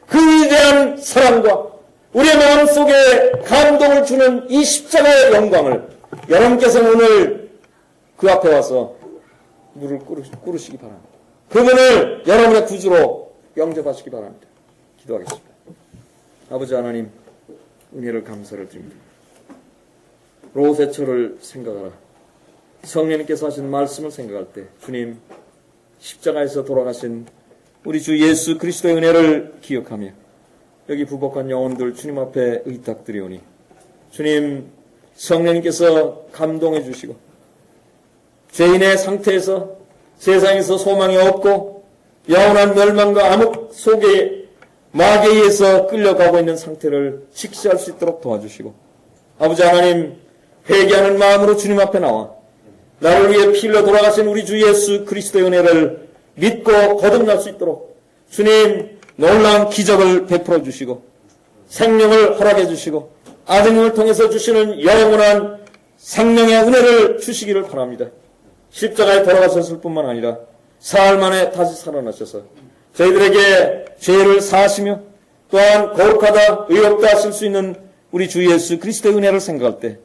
그 위대한 사랑과 우리의 마음속에 감동을 주는 이 십자가의 영광을 여러분께서는 오늘 그 앞에 와서 무릎을 꿇으시기 바랍니다. 그분을 여러분의 구주로 영접하시기 바랍니다. 기도하겠습니다. 아버지 하나님, 은혜를 감사를 드립니다. 롯의 처를 생각하라. 성령님께서 하신 말씀을 생각할 때 주님 십자가에서 돌아가신 우리 주 예수 그리스도의 은혜를 기억하며 여기 부복한 영혼들 주님 앞에 의탁드리오니 주님 성령님께서 감동해 주시고 죄인의 상태에서 세상에서 소망이 없고 영원한 멸망과 암흑 속에 마귀에 의해서 끌려가고 있는 상태를 직시할 수 있도록 도와주시고 아버지 하나님 회개하는 마음으로 주님 앞에 나와 나를 위해 피 흘려 돌아가신 우리 주 예수 그리스도의 은혜를 믿고 거듭날 수 있도록 주님 놀라운 기적을 베풀어 주시고 생명을 허락해 주시고 아드님을 통해서 주시는 영원한 생명의 은혜를 주시기를 바랍니다. 십자가에 돌아가셨을 뿐만 아니라 사흘 만에 다시 살아나셔서 저희들에게 죄를 사하시며 또한 거룩하다 의롭다 하실 수 있는 우리 주 예수 그리스도의 은혜를 생각할 때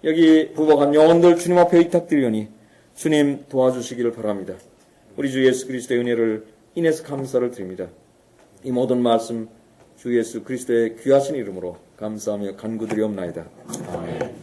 여기 부복한 영혼들 주님 앞에 의탁드리오니 주님 도와주시기를 바랍니다. 우리 주 예수 그리스도의 은혜를 인해서 감사를 드립니다. 이 모든 말씀 주 예수 그리스도의 귀하신 이름으로 감사하며 간구드리옵나이다. 아멘.